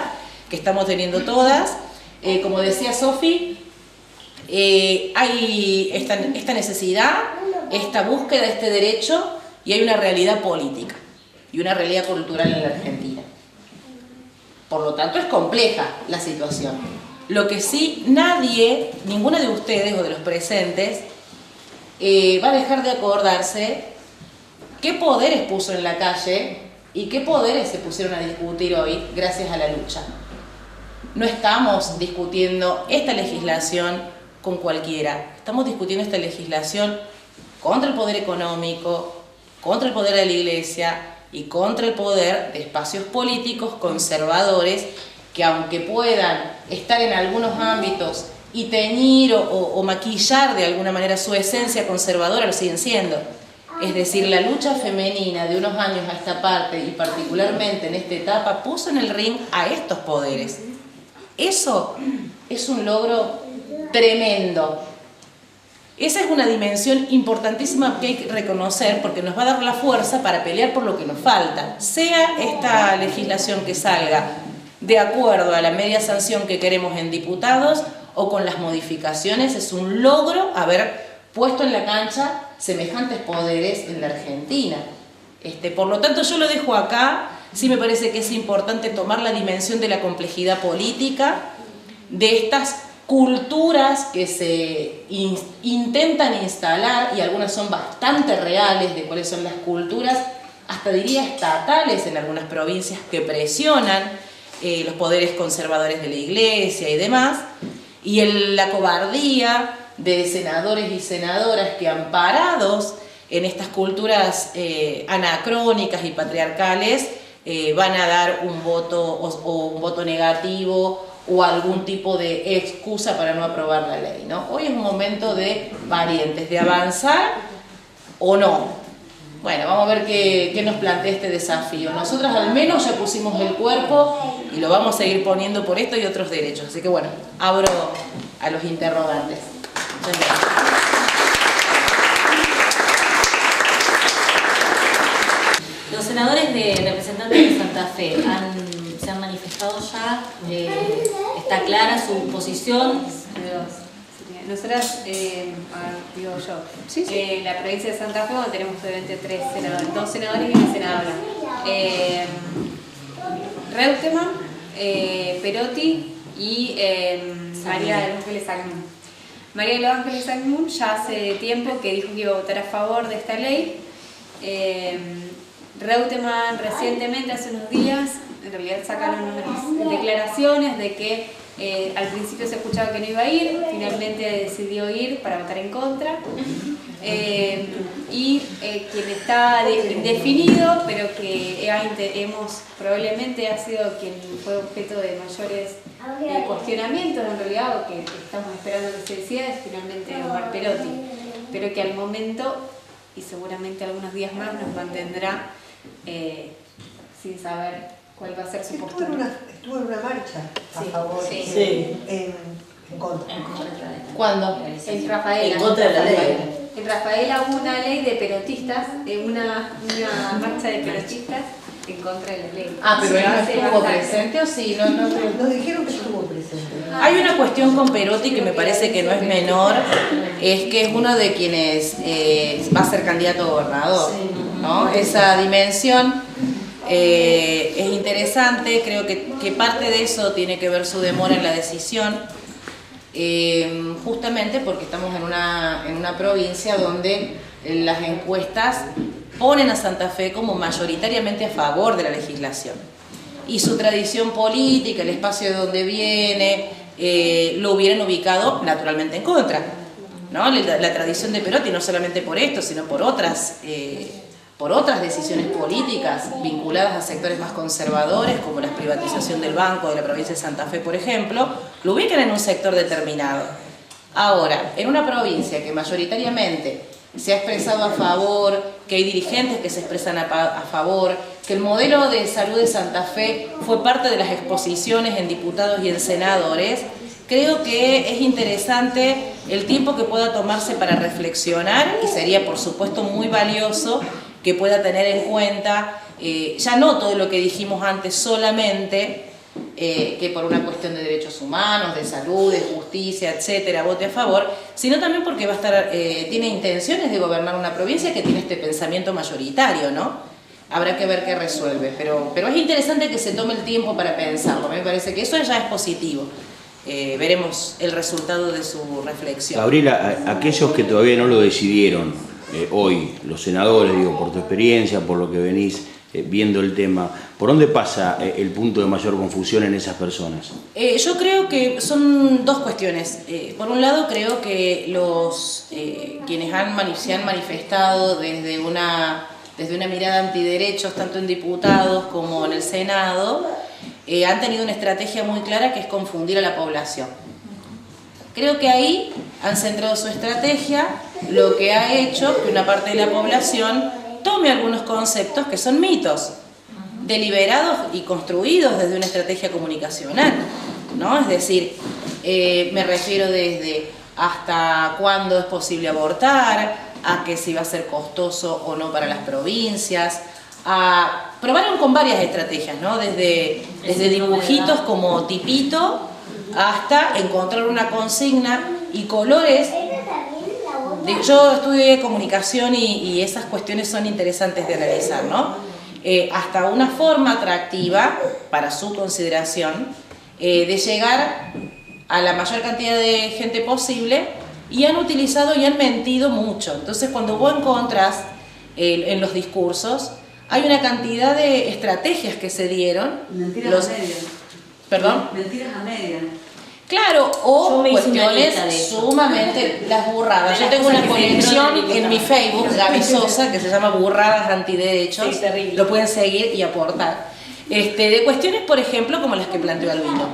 que estamos teniendo todas. Como decía Sofi, hay esta necesidad, esta búsqueda de este derecho y hay una realidad política y una realidad cultural en la Argentina. Por lo tanto es compleja la situación. Lo que sí nadie, ninguna de ustedes o de los presentes, va a dejar de acordarse qué poderes puso en la calle y qué poderes se pusieron a discutir hoy gracias a la lucha. No estamos discutiendo esta legislación con cualquiera, estamos discutiendo esta legislación contra el poder económico, contra el poder de la Iglesia y contra el poder de espacios políticos conservadores que aunque puedan estar en algunos ámbitos y teñir o maquillar de alguna manera su esencia conservadora, lo siguen siendo. Es decir, la lucha femenina de unos años a esta parte y particularmente en esta etapa puso en el ring a estos poderes. Eso es un logro tremendo. Esa es una dimensión importantísima que hay que reconocer porque nos va a dar la fuerza para pelear por lo que nos falta. Sea esta legislación que salga de acuerdo a la media sanción que queremos en diputados o con las modificaciones. Es un logro haber puesto en la cancha semejantes poderes en la Argentina. Por lo tanto, yo lo dejo acá. Sí me parece que es importante tomar la dimensión de la complejidad política, de estas culturas que se intentan instalar, y algunas son bastante reales, de cuáles son las culturas, hasta diría estatales en algunas provincias, que presionan los poderes conservadores de la Iglesia y demás, y la cobardía de senadores y senadoras que, amparados en estas culturas anacrónicas y patriarcales, van a dar un voto o un voto negativo o algún tipo de excusa para no aprobar la ley, ¿no? Hoy es un momento de variantes, de avanzar o no. Bueno, vamos a ver qué nos plantea este desafío. Nosotros al menos ya pusimos el cuerpo y lo vamos a seguir poniendo por esto y otros derechos. Así que bueno, abro a los interrogantes. Muchas gracias. Los senadores de representantes de Santa Fe se han manifestado ya, está clara su posición. Nosotras, digo yo, en la provincia de Santa Fe tenemos obviamente 3 senadores, 2 senadores y una senadora. Reutemann, Perotti y María de los Ángeles Agnún. María de los Ángeles Agnún ya hace tiempo que dijo que iba a votar a favor de esta ley. Reutemann recientemente, hace unos días, en realidad sacaron unas declaraciones de que al principio se escuchaba que no iba a ir, finalmente decidió ir para votar en contra. Quien está indefinido, pero que probablemente ha sido quien fue objeto de mayores cuestionamientos en realidad, o que estamos esperando que se decida, es finalmente Omar Perotti, pero que al momento, y seguramente algunos días más, nos mantendrá sin saber cuál va a ser su postura. Estuvo en una marcha a favor, Sí. en contra. ¿Cuándo? En Rafaela. En contra de la ley. En Rafaela hubo una ley de perotistas, una marcha de perotistas en contra de la ley. Ah, pero él no Hace estuvo bastante. presente, ¿o sí? No. Nos dijeron que estuvo presente. Hay una cuestión con Perotti que me parece que no es menor, es que es uno de quienes va a ser candidato a gobernador, ¿no? Esa dimensión es interesante. Creo que parte de eso tiene que ver su demora en la decisión, justamente porque estamos en una provincia donde las encuestas ponen a Santa Fe como mayoritariamente a favor de la legislación. Y su tradición política, el espacio de donde viene, lo hubieran ubicado naturalmente en contra, ¿no? La tradición de Perotti, no solamente por esto, sino por otras decisiones políticas vinculadas a sectores más conservadores, como la privatización del Banco de la provincia de Santa Fe, por ejemplo, lo ubican en un sector determinado. Ahora, en una provincia que mayoritariamente se ha expresado a favor, que hay dirigentes que se expresan a favor, que el modelo de salud de Santa Fe fue parte de las exposiciones en diputados y en senadores, creo que es interesante el tiempo que pueda tomarse para reflexionar, y sería por supuesto muy valioso que pueda tener en cuenta ya no todo lo que dijimos antes solamente, que por una cuestión de derechos humanos, de salud, de justicia, etcétera, vote a favor, sino también porque va a estar, tiene intenciones de gobernar una provincia que tiene este pensamiento mayoritario, ¿no? Habrá que ver qué resuelve, pero es interesante que se tome el tiempo para pensarlo. Me parece que eso ya es positivo. Veremos el resultado de su reflexión. Gabriela, aquellos que todavía no lo decidieron hoy, los senadores, digo, por tu experiencia, por lo que venís viendo el tema, ¿por dónde pasa el punto de mayor confusión en esas personas? Yo creo que son dos cuestiones. Por un lado, creo que los quienes se han manifestado desde una mirada antiderechos, tanto en diputados como en el Senado, han tenido una estrategia muy clara, que es confundir a la población. Creo que ahí han centrado su estrategia, lo que ha hecho que una parte de la población tome algunos conceptos que son mitos, deliberados y construidos desde una estrategia comunicacional, ¿no? Es decir, me refiero desde hasta cuándo es posible abortar, a que si va a ser costoso o no para las provincias, a probaron con varias estrategias, ¿no? Desde dibujitos como tipito hasta encontrar una consigna y colores. Yo estudié comunicación y esas cuestiones son interesantes de analizar, ¿no? Hasta una forma atractiva para su consideración de llegar a la mayor cantidad de gente posible, y han utilizado y han mentido mucho. Entonces, cuando vos encontrás en los discursos, hay una cantidad de estrategias que se dieron. Mentiras a medias. ¿Perdón? Mentiras a medias. Claro, Yo o me hice una lista de cuestiones eso. sumamente las burradas. Yo tengo una colección en mi Facebook, Gaby Sosa, que se llama Burradas Antiderechos. Sí, terrible. Lo pueden seguir y aportar. De cuestiones, por ejemplo, como las que planteó Albino,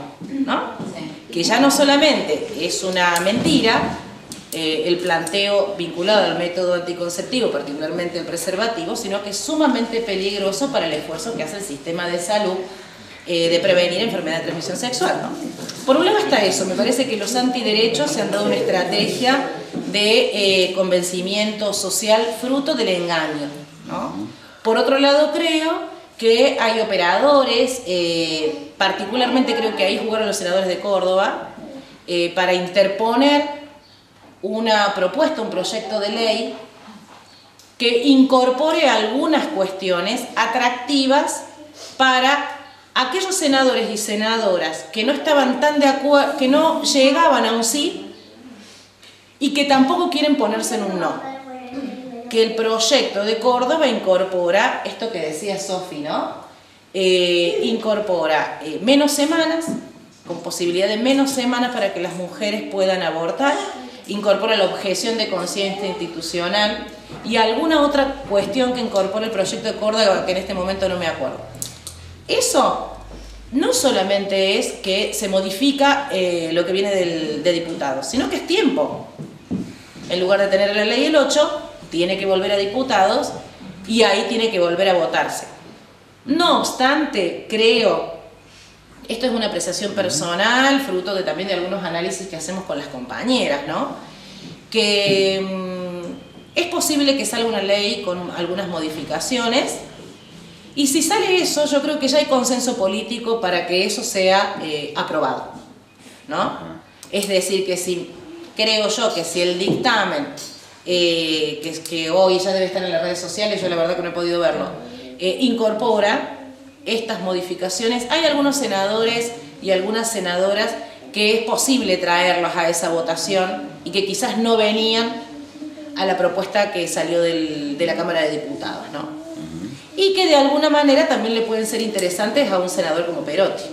¿no? Que ya no solamente es una mentira, el planteo vinculado al método anticonceptivo, particularmente el preservativo, sino que es sumamente peligroso para el esfuerzo que hace el sistema de salud de prevenir enfermedad de transmisión sexual, ¿no? Por un lado está eso, me parece que los antiderechos se han dado una estrategia de convencimiento social fruto del engaño, ¿no? Por otro lado creo que hay operadores, particularmente creo que ahí jugaron los senadores de Córdoba, para interponer una propuesta, un proyecto de ley que incorpore algunas cuestiones atractivas para aquellos senadores y senadoras que no estaban tan de acuerdo, que no llegaban a un sí y que tampoco quieren ponerse en un no. Que el proyecto de Córdoba incorpora esto que decía Sofi, ¿no? Incorpora menos semanas, con posibilidad de menos semanas para que las mujeres puedan abortar, incorpora la objeción de conciencia institucional y alguna otra cuestión que incorpora el proyecto de Córdoba que en este momento no me acuerdo. Eso no solamente es que se modifica lo que viene de diputados, sino que es tiempo. En lugar de tener la ley el 8, tiene que volver a diputados y ahí tiene que volver a votarse. No obstante, creo, esto es una apreciación personal, fruto también de algunos análisis que hacemos con las compañeras, ¿no? Que es posible que salga una ley con algunas modificaciones. Y si sale eso, yo creo que ya hay consenso político para que eso sea aprobado, ¿no? Es decir, que si, creo yo, que si el dictamen, que hoy ya debe estar en las redes sociales, yo la verdad que no he podido verlo, incorpora estas modificaciones, hay algunos senadores y algunas senadoras que es posible traerlos a esa votación y que quizás no venían a la propuesta que salió de la Cámara de Diputados, ¿no? Y que de alguna manera también le pueden ser interesantes a un senador como Perotti.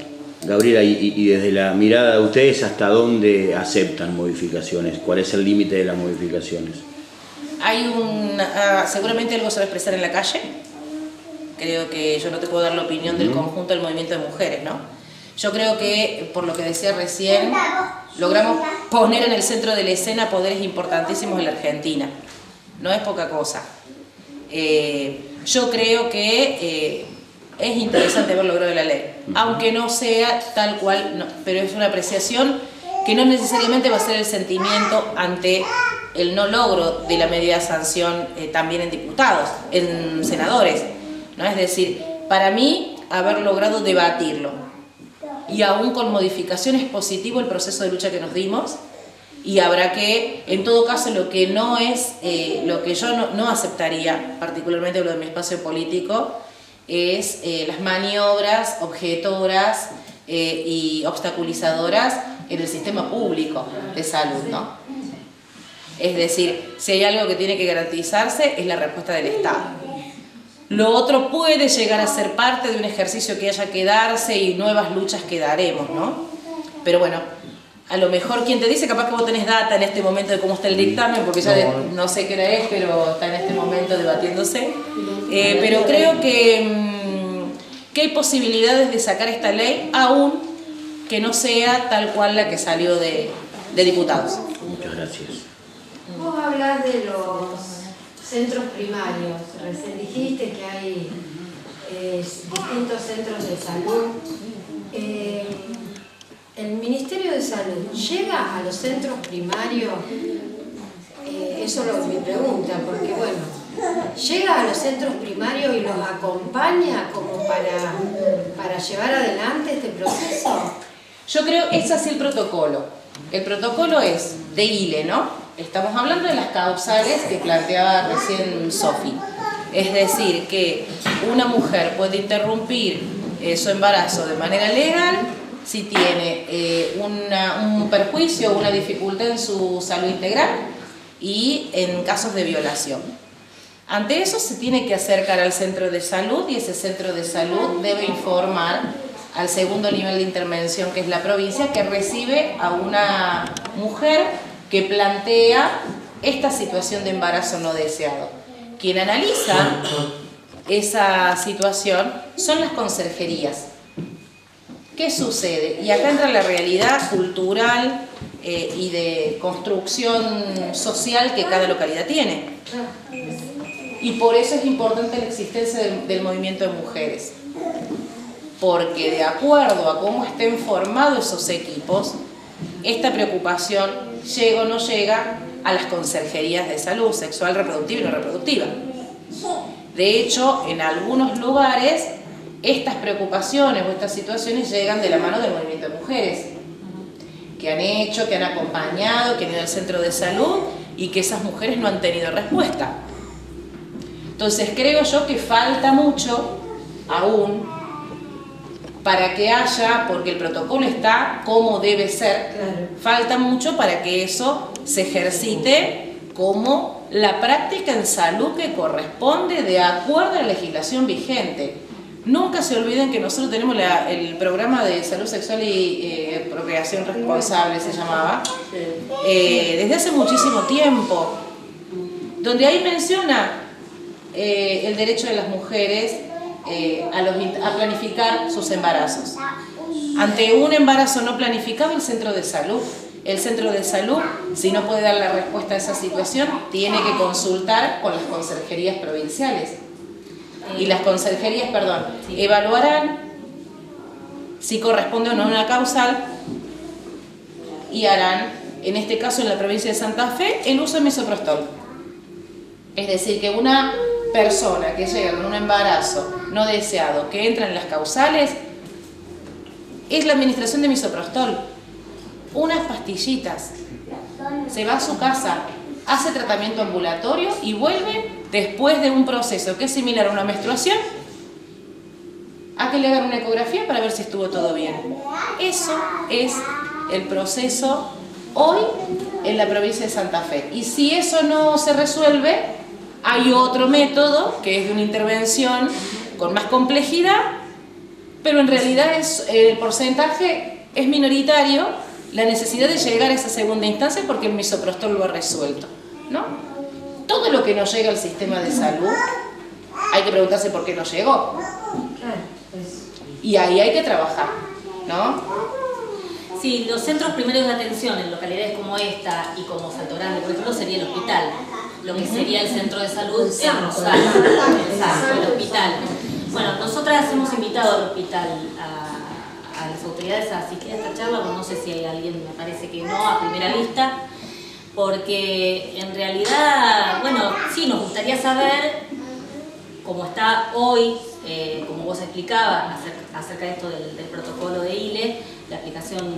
Gabriela, y desde la mirada de ustedes, ¿hasta dónde aceptan modificaciones? ¿Cuál es el límite de las modificaciones? Hay seguramente algo se va a expresar en la calle. Creo que yo no te puedo dar la opinión del conjunto del movimiento de mujeres, ¿no? Yo creo que, por lo que decía recién, logramos poner en el centro de la escena poderes importantísimos en la Argentina. No es poca cosa. Yo creo que es interesante haber logrado la ley, aunque no sea tal cual, no, pero es una apreciación que no necesariamente va a ser el sentimiento ante el no logro de la medida de sanción también en diputados, en senadores, ¿no? Es decir, para mí haber logrado debatirlo y aún con modificaciones positivo el proceso de lucha que nos dimos. Y habrá que, en todo caso, lo que no es, lo que yo no aceptaría, particularmente lo de mi espacio político, es las maniobras objetoras y obstaculizadoras en el sistema público de salud, ¿no? Es decir, si hay algo que tiene que garantizarse es la respuesta del Estado. Lo otro puede llegar a ser parte de un ejercicio que haya que darse y nuevas luchas que daremos, ¿no? Pero bueno, a lo mejor quien te dice, capaz que vos tenés data en este momento de cómo está el dictamen, porque ya no sé qué hora es, pero está en este momento debatiéndose. Pero creo que hay posibilidades de sacar esta ley, aún que no sea tal cual la que salió de diputados. Muchas gracias. Vos hablás de los centros primarios, recién dijiste que hay distintos centros de salud. ¿El Ministerio de Salud llega a los centros primarios? Eso es mi pregunta, porque bueno, llega a los centros primarios y los acompaña como para llevar adelante este proceso? Yo creo que es así el protocolo. El protocolo es de ILE, ¿no? Estamos hablando de las causales que planteaba recién Sofi. Es decir, que una mujer puede interrumpir su embarazo de manera legal si tiene un perjuicio o una dificultad en su salud integral y en casos de violación. Ante eso se tiene que acercar al centro de salud y ese centro de salud debe informar al segundo nivel de intervención, que es la provincia, que recibe a una mujer que plantea esta situación de embarazo no deseado. Quien analiza esa situación son las conserjerías. ¿Qué sucede? Y acá entra la realidad cultural y de construcción social que cada localidad tiene. Y por eso es importante la existencia del movimiento de mujeres. Porque de acuerdo a cómo estén formados esos equipos, esta preocupación llega o no llega a las conserjerías de salud sexual, reproductiva y no reproductiva. De hecho, en algunos lugares, estas preocupaciones o estas situaciones llegan de la mano del movimiento de mujeres, que han hecho, que han acompañado, que han ido al centro de salud y que esas mujeres no han tenido respuesta. Entonces creo yo que falta mucho aún para que haya, porque el protocolo está como debe ser, claro, falta mucho para que eso se ejercite como la práctica en salud que corresponde de acuerdo a la legislación vigente. Nunca se olviden que nosotros tenemos el programa de salud sexual y procreación responsable, se llamaba, desde hace muchísimo tiempo, donde ahí menciona el derecho de las mujeres a planificar sus embarazos. Ante un embarazo no planificado, el centro de salud, si no puede dar la respuesta a esa situación, tiene que consultar con las conserjerías provinciales. Y las conserjerías, evaluarán si corresponde o no a una causal y harán, en este caso en la provincia de Santa Fe, el uso de misoprostol. Es decir, que una persona que llega con un embarazo no deseado, que entra en las causales, es la administración de misoprostol. Unas pastillitas. Se va a su casa, hace tratamiento ambulatorio y vuelve después de un proceso que es similar a una menstruación, a que le hagan una ecografía para ver si estuvo todo bien. Eso es el proceso hoy en la provincia de Santa Fe. Y si eso no se resuelve, hay otro método que es de una intervención con más complejidad, pero en realidad el porcentaje es minoritario, la necesidad de llegar a esa segunda instancia porque el misoprostol lo ha resuelto, ¿no? Todo lo que no llega al sistema de salud, hay que preguntarse por qué no llegó. Y ahí hay que trabajar, ¿no? Sí, los centros primarios de atención en localidades como esta y como Salto Grande, por ejemplo, sería el hospital. Lo que sería el centro de salud en Rosario, el hospital. Bueno, nosotras hemos invitado al hospital a las autoridades a asistir a esta charla, no sé si hay alguien, me parece que no, a primera vista, porque en realidad, bueno, sí, nos gustaría saber cómo está hoy, como vos explicabas, acerca de esto del protocolo de ILE, la aplicación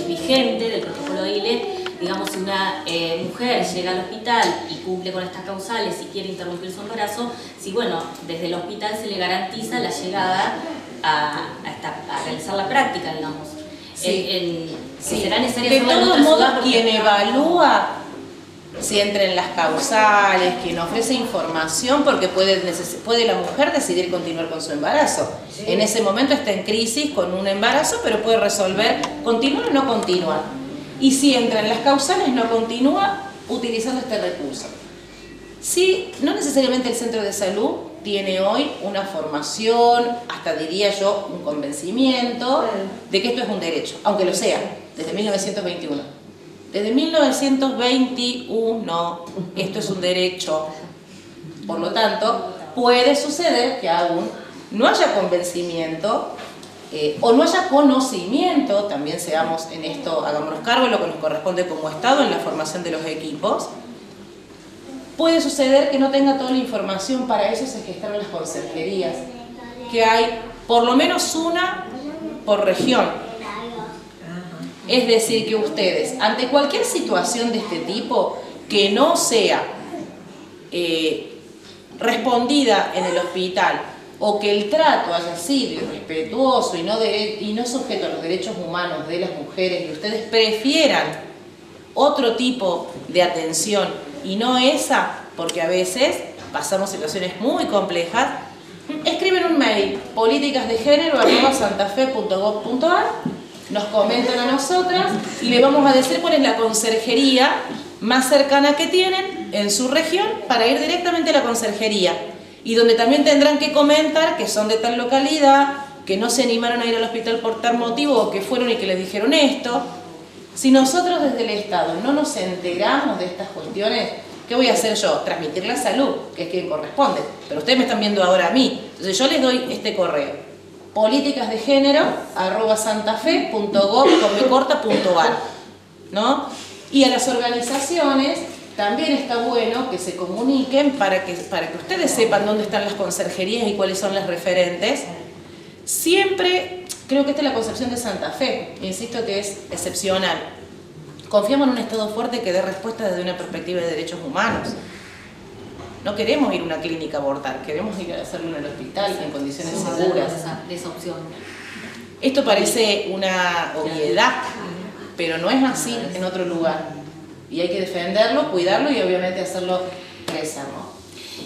vigente del protocolo de ILE. Digamos, si una mujer llega al hospital y cumple con estas causales y quiere interrumpir su embarazo, si bueno, desde el hospital se le garantiza la llegada a realizar la práctica, digamos. Sí. ¿Será necesario de todos modos, quien evalúa si entra en las causales, quien ofrece información, porque puede la mujer decidir continuar con su embarazo. Sí. En ese momento está en crisis con un embarazo, pero puede resolver continuar o no continuar. Y si entra en las causales, no continúa utilizando este recurso. Sí, no necesariamente el centro de salud tiene hoy una formación, hasta diría yo un convencimiento de que esto es un derecho, aunque lo sea, desde 1921. Desde 1921 esto es un derecho. Por lo tanto, puede suceder que aún no haya convencimiento o no haya conocimiento, también seamos en esto, hagámonos cargo de lo que nos corresponde como Estado en la formación de los equipos, puede suceder que no tenga toda la información, para eso se gestaron las conserjerías, que hay por lo menos una por región. Es decir, que ustedes, ante cualquier situación de este tipo que no sea respondida en el hospital, o que el trato haya sido irrespetuoso y no sujeto a los derechos humanos de las mujeres, y ustedes prefieran otro tipo de atención y no esa, porque a veces pasamos situaciones muy complejas, escriben un mail, politicasdegénero@santafe.gov.ar, nos comentan a nosotras y le vamos a decir cuál es la conserjería más cercana que tienen en su región para ir directamente a la conserjería, y donde también tendrán que comentar que son de tal localidad, que no se animaron a ir al hospital por tal motivo, o que fueron y que les dijeron esto. Si nosotros desde el Estado no nos enteramos de estas cuestiones, ¿qué voy a hacer yo? Transmitir la salud, que es quien corresponde. Pero ustedes me están viendo ahora a mí. Entonces yo les doy este correo: politicasdegénero@santafe.gov.ar, ¿no? Y a las organizaciones también está bueno que se comuniquen para que ustedes sepan dónde están las conserjerías y cuáles son las referentes. Siempre, creo que esta es la concepción de Santa Fe, insisto que es excepcional. Confiamos en un Estado fuerte que dé respuesta desde una perspectiva de derechos humanos. No queremos ir a una clínica a abortar, queremos ir a hacerlo en el hospital en condiciones seguras. De esa opción. Esto parece una obviedad, pero no es así en otro lugar. Y hay que defenderlo, cuidarlo y obviamente hacerlo crecer, ¿no?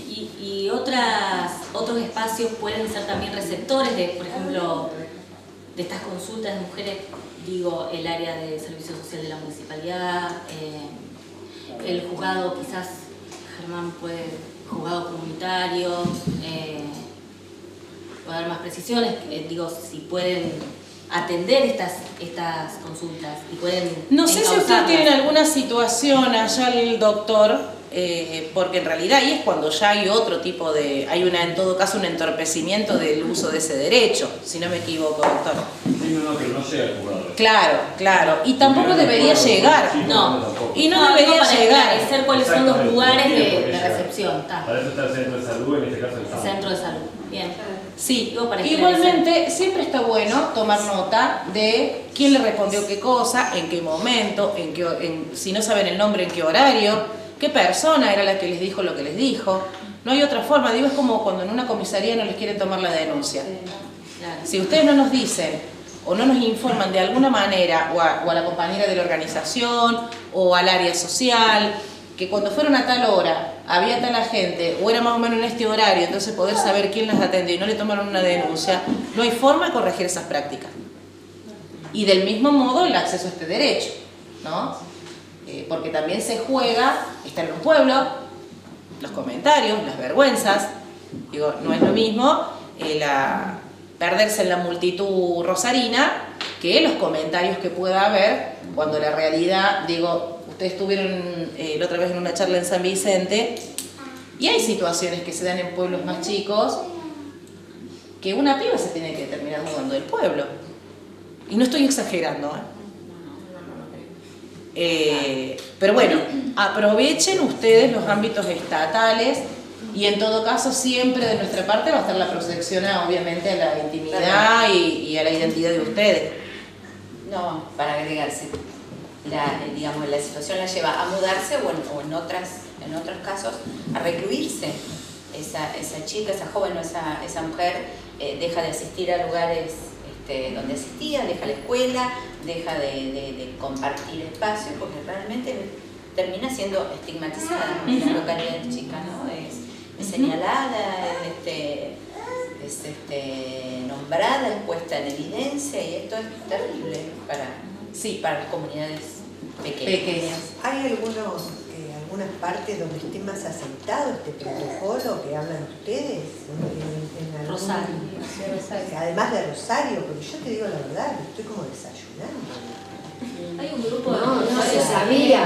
Y otros espacios pueden ser también receptores de, por ejemplo, de estas consultas de mujeres, digo, el área de servicio social de la municipalidad, el juzgado, quizás Germán puede, juzgado comunitario, puede dar más precisiones, digo, si pueden atender estas consultas y pueden... No sé si ustedes tienen alguna situación allá el doctor, porque en realidad ahí es cuando ya hay otro tipo de... en todo caso un entorpecimiento del uso de ese derecho, si no me equivoco, doctor. Sí, no, que no sea el jurado. Claro, y tampoco debería llegar. No, y no debería para llegar. esclarecer cuáles son los lugares de recepción. Para eso está el centro de salud, en este caso el centro de salud, bien. Sí, igualmente siempre está bueno tomar nota de quién le respondió qué cosa, en qué momento, si no saben el nombre, en qué horario, qué persona era la que les dijo lo que les dijo. No hay otra forma, digo, es como cuando en una comisaría no les quieren tomar la denuncia. Si ustedes no nos dicen o no nos informan de alguna manera, o a la compañera de la organización, o al área social, que cuando fueron a tal hora había tal agente, o era más o menos en este horario, entonces poder saber quién las atendió y no le tomaron una denuncia, no hay forma de corregir esas prácticas. Y del mismo modo el acceso a este derecho, ¿no? Porque también se juega, está en un pueblo, los comentarios, las vergüenzas, digo, no es lo mismo perderse en la multitud rosarina que los comentarios que pueda haber cuando la realidad, digo, ustedes estuvieron la otra vez en una charla en San Vicente y hay situaciones que se dan en pueblos más chicos que una piba se tiene que terminar mudando del pueblo. Y no estoy exagerando, pero bueno, aprovechen ustedes los ámbitos estatales y en todo caso siempre de nuestra parte va a estar la protección obviamente a la intimidad y a la identidad de ustedes. No, para agregarse, digamos, la situación la lleva a mudarse o en otros casos a recluirse. Esa chica, esa joven o esa mujer deja de asistir a lugares donde asistía, deja la escuela, deja de compartir espacio porque realmente termina siendo estigmatizada en la localidad de chica, ¿no? Es señalada, es nombrada, es puesta en evidencia y esto es terrible para las comunidades pequeñas. ¿Hay algunas partes donde esté más aceptado este protocolo que hablan ustedes? En Rosario. Además de Rosario, porque yo te digo la verdad, estoy como desayunando. Hay un grupo no se sabía.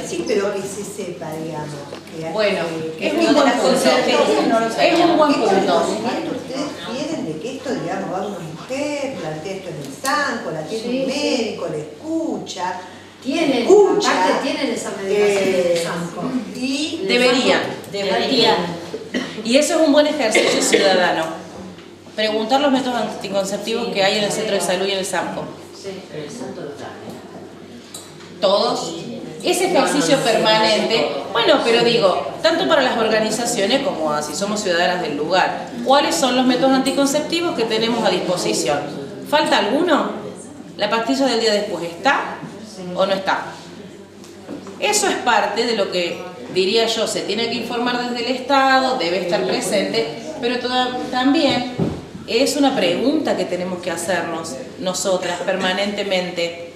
Sí, pero que se sepa, digamos. Bueno, es un buen punto. Es un buen punto. Ustedes quieren de que esto, digamos, va una mujer, plantea esto en el zanco, la tiene un médico, la escucha. tienen, Mucha. aparte tienen esa medicación del SAMCO. Y Deberían. Y eso es un buen ejercicio ciudadano. Preguntar los métodos anticonceptivos que hay en el centro de salud y en el SAMCO. Todos. Ese ejercicio permanente, bueno, pero digo, tanto para las organizaciones como si somos ciudadanas del lugar, ¿cuáles son los métodos anticonceptivos que tenemos a disposición? ¿Falta alguno? ¿La pastilla del día después está o no está? Eso es parte de lo que, diría yo, se tiene que informar desde el Estado, debe estar presente, pero también es una pregunta que tenemos que hacernos nosotras permanentemente.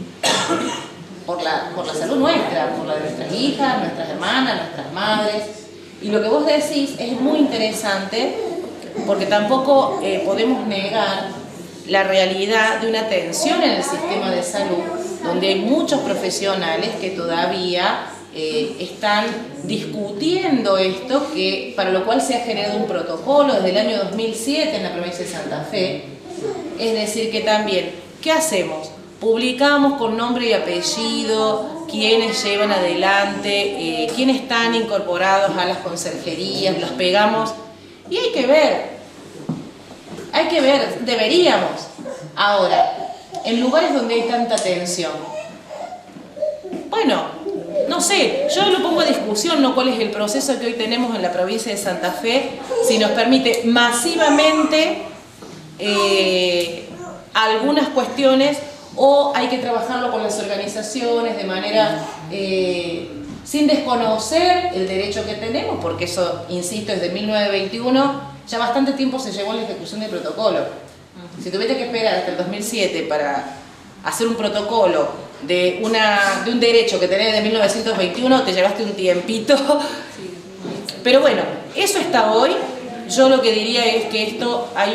Por la salud nuestra, por la de nuestras hijas, nuestras hermanas, nuestras madres. Y lo que vos decís es muy interesante porque tampoco podemos negar la realidad de una tensión en el sistema de salud, donde hay muchos profesionales que todavía están discutiendo esto, para lo cual se ha generado un protocolo desde el año 2007 en la provincia de Santa Fe. Es decir, que también, ¿qué hacemos? Publicamos con nombre y apellido quiénes llevan adelante, quiénes están incorporados a las conserjerías, los pegamos y hay que ver, deberíamos. Ahora, en lugares donde hay tanta tensión, bueno, no sé, yo lo pongo a discusión, ¿no? ¿Cuál es el proceso que hoy tenemos en la provincia de Santa Fe? Si nos permite masivamente algunas cuestiones, o hay que trabajarlo con las organizaciones de manera sin desconocer el derecho que tenemos, porque eso, insisto, desde 1921 ya bastante tiempo se llevó a la ejecución del protocolo. Si tuviste que esperar hasta el 2007 para hacer un protocolo de un derecho que tenés de 1921, te llevaste un tiempito. Pero bueno, eso está hoy. Yo lo que diría es que esto hay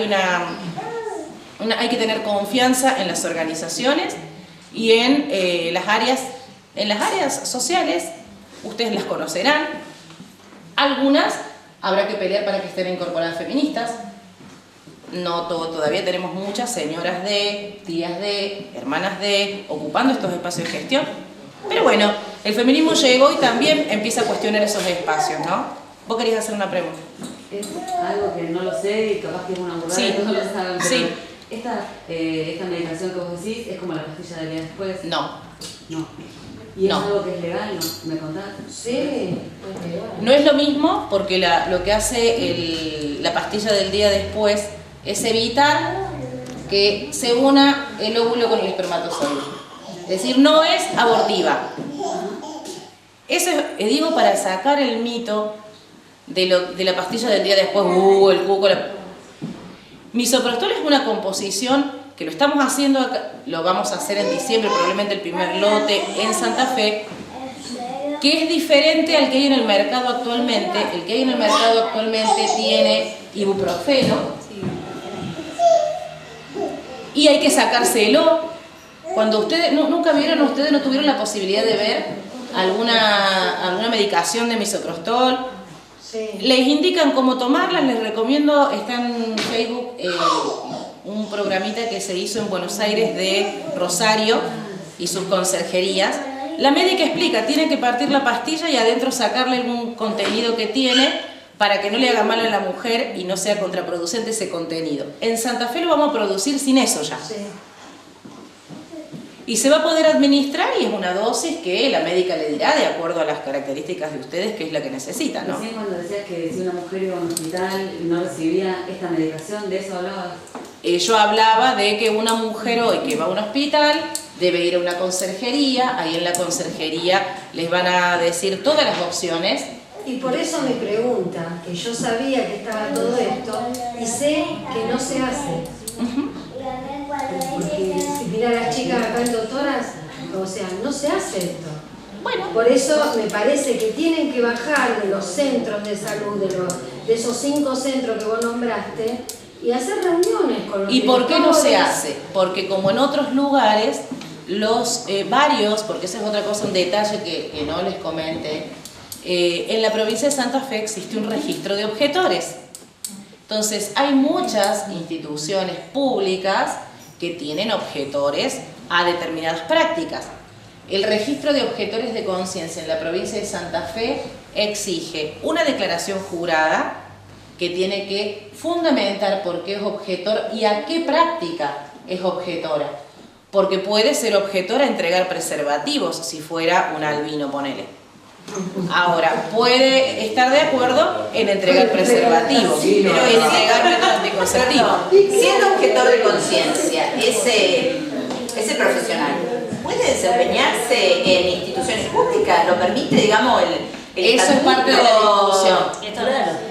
que tener confianza en las organizaciones y en las áreas sociales. Ustedes las conocerán. Algunas habrá que pelear para que estén incorporadas feministas. No todavía tenemos muchas señoras tías hermanas ocupando estos espacios de gestión. Pero bueno, el feminismo llegó y también empieza a cuestionar esos espacios, ¿no? ¿Vos querías hacer una pregunta? Es algo que no lo sé y capaz que es una burrada, Sí. no lo saben, pero Sí. esta medicación que vos decís es como la pastilla del día después. No. ¿Y es No. algo que es legal? ¿No? ¿Me contás? Sí. No es lo mismo porque lo que hace la pastilla del día después es evitar que se una el óvulo con el espermatozoide. Es decir, no es abortiva. Eso es, digo, para sacar el mito de la pastilla del día después, el cuco. Misoprostol es una composición que lo estamos haciendo acá, lo vamos a hacer en diciembre, probablemente el primer lote en Santa Fe, que es diferente al que hay en el mercado actualmente. El que hay en el mercado actualmente tiene ibuprofeno y hay que sacárselo. Cuando ustedes nunca vieron, ustedes no tuvieron la posibilidad de ver alguna medicación de misoprostol. Sí. Les indican cómo tomarlas, les recomiendo, está en Facebook un programita que se hizo en Buenos Aires de Rosario y sus conserjerías. La médica explica, tiene que partir la pastilla y adentro sacarle algún contenido que tiene para que no le haga mal a la mujer y no sea contraproducente ese contenido. En Santa Fe lo vamos a producir sin eso ya. Sí. Y se va a poder administrar y es una dosis que la médica le dirá de acuerdo a las características de ustedes que es la que necesitan, ¿no? Recién cuando decías que si una mujer iba a un hospital y no recibía esta medicación, ¿de eso hablabas? Yo hablaba de que una mujer hoy que va a un hospital debe ir a una conserjería, ahí en la conserjería les van a decir todas las opciones. Y por eso mi pregunta, que yo sabía que estaba todo esto y sé que no se hace. Porque si mira a las chicas acá en doctoras, o sea, no se hace esto. Bueno, por eso me parece que tienen que bajar de los centros de salud, de esos 5 centros que vos nombraste, y hacer reuniones con los ¿y por qué no se directores? hace? Porque como en otros lugares, varios, porque esa es otra cosa, un detalle que no les comenté, en la provincia de Santa Fe existe un registro de objetores. Entonces, hay muchas instituciones públicas que tienen objetores a determinadas prácticas. El registro de objetores de conciencia en la provincia de Santa Fe exige una declaración jurada que tiene que fundamentar por qué es objetor y a qué práctica es objetora. Porque puede ser objetora a entregar preservativos si fuera un albino, ponele. Ahora, puede estar de acuerdo en entregar preservativos, pero en entregar métodos anticonceptivos. Siendo objetor de conciencia, ese profesional puede desempeñarse en instituciones públicas, lo permite, digamos, eso es parte de la discusión.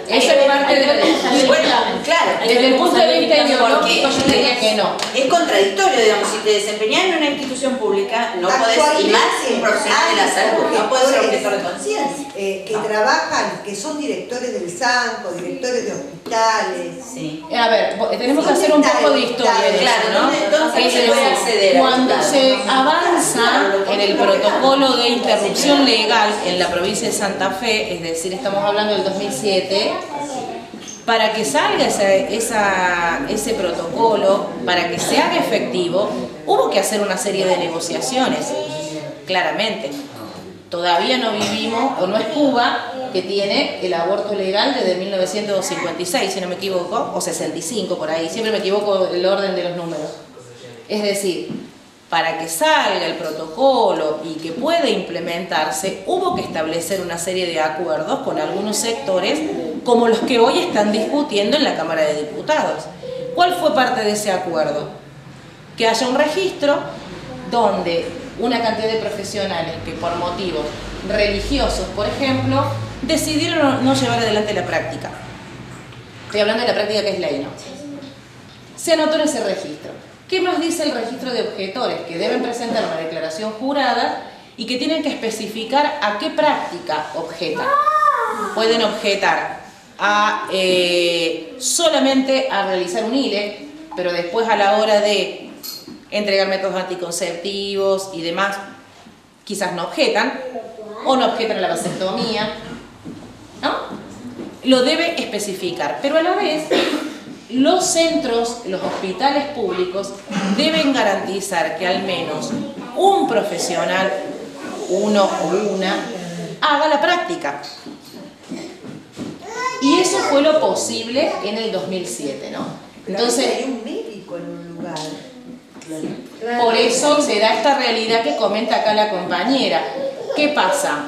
Eso es parte de la discusión. Bueno, claro. Desde el punto de vista ideológico yo diría que no. Es contradictorio, digamos, si te desempeñas en una institución pública, no podés, y más un profesional de la salud, no puedes ser objetor de conciencia. Que trabajan, que son directores del SANCO, directores de hospitales. Sí. A ver, tenemos que hacer un poco de historia de eso, ¿no? Cuando se avanza en el protocolo de interrupción legal en la provincia de Santa Fe, es decir, estamos hablando del 2007, para que salga ese protocolo, para que se haga efectivo, hubo que hacer una serie de negociaciones, claramente. Todavía no vivimos, o no es Cuba, que tiene el aborto legal desde 1956, si no me equivoco, o 65 por ahí, siempre me equivoco el orden de los números. Es decir, para que salga el protocolo y que pueda implementarse, hubo que establecer una serie de acuerdos con algunos sectores, como los que hoy están discutiendo en la Cámara de Diputados. ¿Cuál fue parte de ese acuerdo? Que haya un registro donde una cantidad de profesionales que por motivos religiosos, por ejemplo, decidieron no llevar adelante la práctica. Estoy hablando de la práctica que es ley, ¿no? Se anotó en ese registro. ¿Qué más dice el registro de objetores? Que deben presentar una declaración jurada y que tienen que especificar a qué práctica objetan. Pueden objetar solamente a realizar un ILE, pero después a la hora de entregar métodos anticonceptivos y demás, quizás no objetan, o no objetan a la vasectomía, ¿no? Lo debe especificar, pero a la vez los centros, los hospitales públicos deben garantizar que al menos un profesional, uno o una, haga la práctica. Y eso fue lo posible en el 2007, ¿no? Entonces hay un médico en un lugar. Por eso se da esta realidad que comenta acá la compañera. ¿Qué pasa?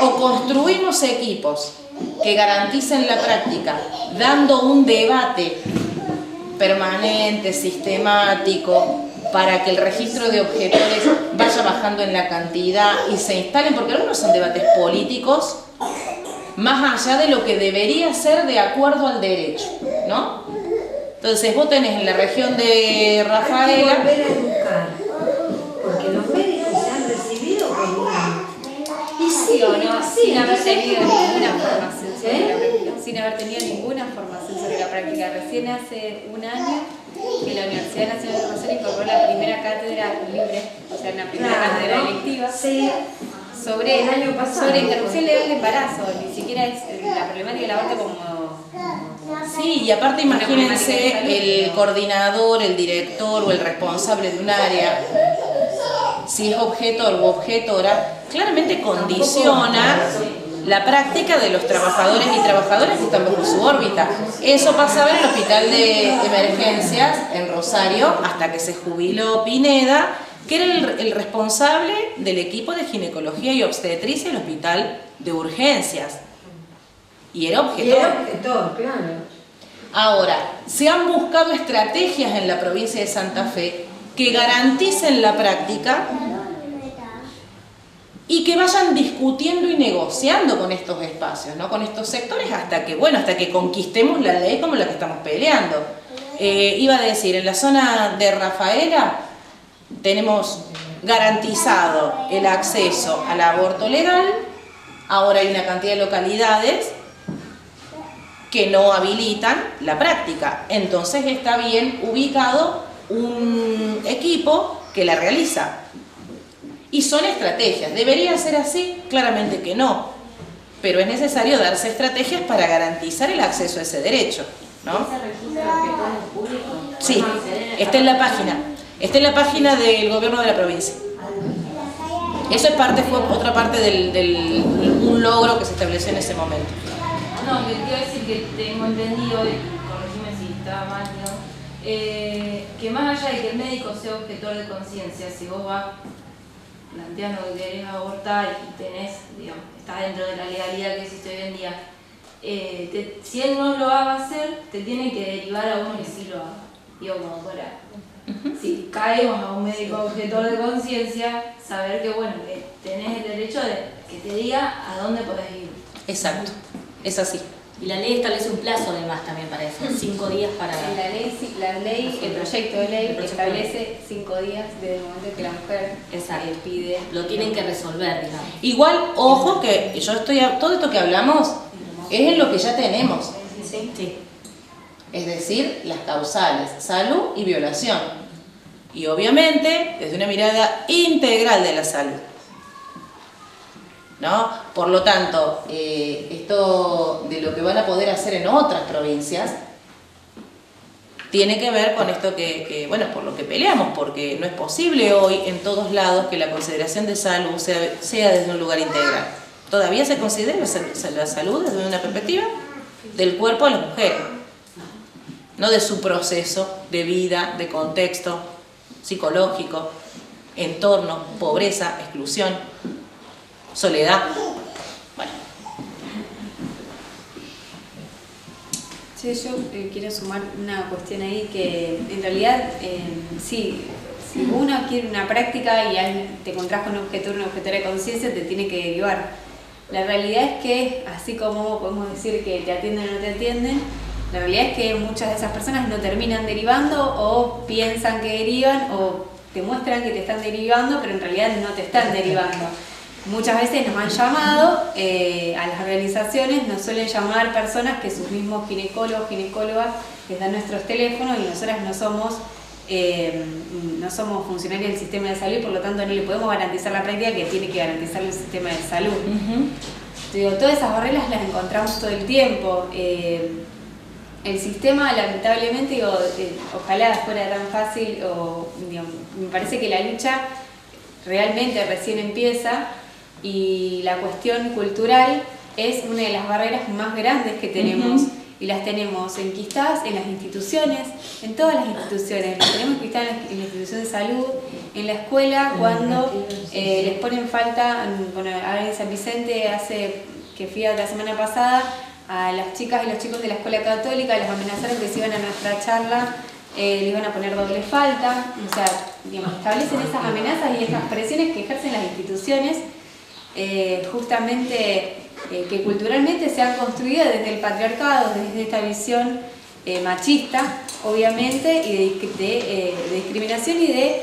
O construimos equipos que garanticen la práctica, dando un debate permanente, sistemático, para que el registro de objetores vaya bajando en la cantidad y se instalen, porque algunos son debates políticos, más allá de lo que debería ser de acuerdo al derecho, ¿no? Entonces vos tenés en la región de Rafaela... Hay que volver a educar, porque los médicos se han recibido con una... Y sí, o no, sin haber tenido ninguna formación sobre la práctica. Sin haber tenido ninguna formación sobre la práctica. Recién hace un año que la Universidad Nacional de Rosario incorporó la primera cátedra libre, o sea, una primera cátedra electiva, sobre interrupción legal de embarazo. Ni siquiera es la problemática del aborto como... Sí, y aparte imagínense el coordinador, el director o el responsable de un área, si es objetor u objetora, claramente condiciona la práctica de los trabajadores y trabajadoras que están bajo su órbita. Eso pasaba en el hospital de emergencias en Rosario hasta que se jubiló Pineda, que era el responsable del equipo de ginecología y obstetricia del hospital de urgencias. Y era objetor. Claro. Ahora, se han buscado estrategias en la provincia de Santa Fe que garanticen la práctica y que vayan discutiendo y negociando con estos espacios, ¿no? Con estos sectores hasta que conquistemos la ley como la que estamos peleando. Iba a decir, en la zona de Rafaela tenemos garantizado el acceso al aborto legal. Ahora hay una cantidad de localidades que no habilitan la práctica. Entonces está bien ubicado un equipo que la realiza. Y son estrategias. ¿Debería ser así? Claramente que no. Pero es necesario darse estrategias para garantizar el acceso a ese derecho, ¿no? ¿Ese registro de objetores públicos? Sí, está en la página. Está en la página del gobierno de la provincia. Eso es fue otra parte un logro que se estableció en ese momento. No, que te iba a decir que tengo entendido, y corregime si estaba mal, ¿no? Que más allá de que el médico sea objetor de conciencia, si vos vas planteando que querés abortar y tenés, digamos, estás dentro de la legalidad que existe hoy en día, si él no lo va a hacer, te tiene que derivar a uno que sí lo haga. Digo, como fuera. Si caemos a un médico objetor de conciencia, saber que bueno, que tenés el derecho de que te diga a dónde podés ir. Exacto, es así. Y la ley establece un plazo además también para eso, 5 días para... La ley, el proyecto de ley establece 5 días desde el momento que la mujer pide. Lo tienen que resolver, digamos. Igual, ojo que todo esto que hablamos es en lo que ya tenemos. Sí. Es decir, las causales, salud y violación. Y obviamente desde una mirada integral de la salud, ¿no? Por lo tanto, esto de lo que van a poder hacer en otras provincias tiene que ver con esto bueno, por lo que peleamos, porque no es posible hoy en todos lados que la consideración de salud sea desde un lugar integral. Todavía se considera la salud desde una perspectiva del cuerpo de las mujeres, no de su proceso de vida, de contexto psicológico, entorno, pobreza, exclusión, soledad. Bueno. Sí, yo quiero sumar una cuestión ahí que en realidad sí, si uno quiere una práctica y te encontrás con un objetor, una objetora de conciencia, te tiene que derivar. La realidad es que, así como podemos decir que te atienden o no te atienden, la realidad es que muchas de esas personas no terminan derivando o piensan que derivan o te muestran que te están derivando, pero en realidad no te están derivando. Muchas veces nos han llamado a las organizaciones, nos suelen llamar personas que sus mismos ginecólogos, ginecólogas les dan nuestros teléfonos y nosotras no somos funcionarios del sistema de salud y por lo tanto no le podemos garantizar la práctica que tiene que garantizar el sistema de salud. Digo, todas esas barreras las encontramos todo el tiempo. El sistema, lamentablemente, ojalá fuera tan fácil, me parece que la lucha realmente recién empieza y la cuestión cultural es una de las barreras más grandes que tenemos y las tenemos enquistadas en las instituciones, en todas las instituciones, las tenemos enquistadas en la institución de salud, en la escuela, cuando les ponen falta, bueno, ahora en San Vicente, que fui la semana pasada, a las chicas y los chicos de la escuela católica les amenazaron que si iban a nuestra charla le iban a poner doble falta, o sea, digamos, establecen esas amenazas y esas presiones que ejercen las instituciones, justamente que culturalmente se han construido desde el patriarcado, desde esta visión machista, obviamente, y de discriminación y de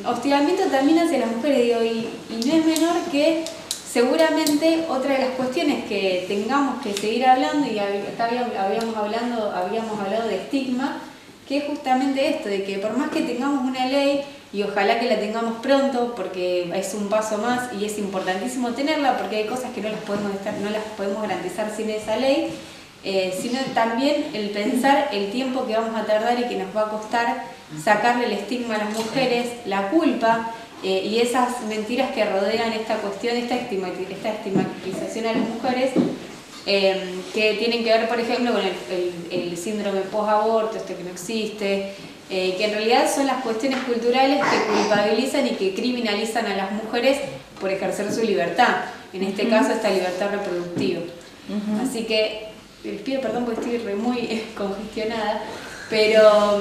hostigamiento también hacia las mujeres, digo, y no es menor que seguramente otra de las cuestiones que tengamos que seguir hablando, y habíamos hablado de estigma, que es justamente esto, de que por más que tengamos una ley, y ojalá que la tengamos pronto, porque es un paso más y es importantísimo tenerla, porque hay cosas que no las podemos garantizar sin esa ley, sino también el pensar el tiempo que vamos a tardar y que nos va a costar sacarle el estigma a las mujeres, la culpa, y esas mentiras que rodean esta cuestión, esta estigmatización a las mujeres, que tienen que ver, por ejemplo, con el síndrome post-aborto, que no existe, que en realidad son las cuestiones culturales que culpabilizan y que criminalizan a las mujeres por ejercer su libertad, en este caso esta libertad reproductiva. Así que les pido perdón porque estoy muy congestionada, pero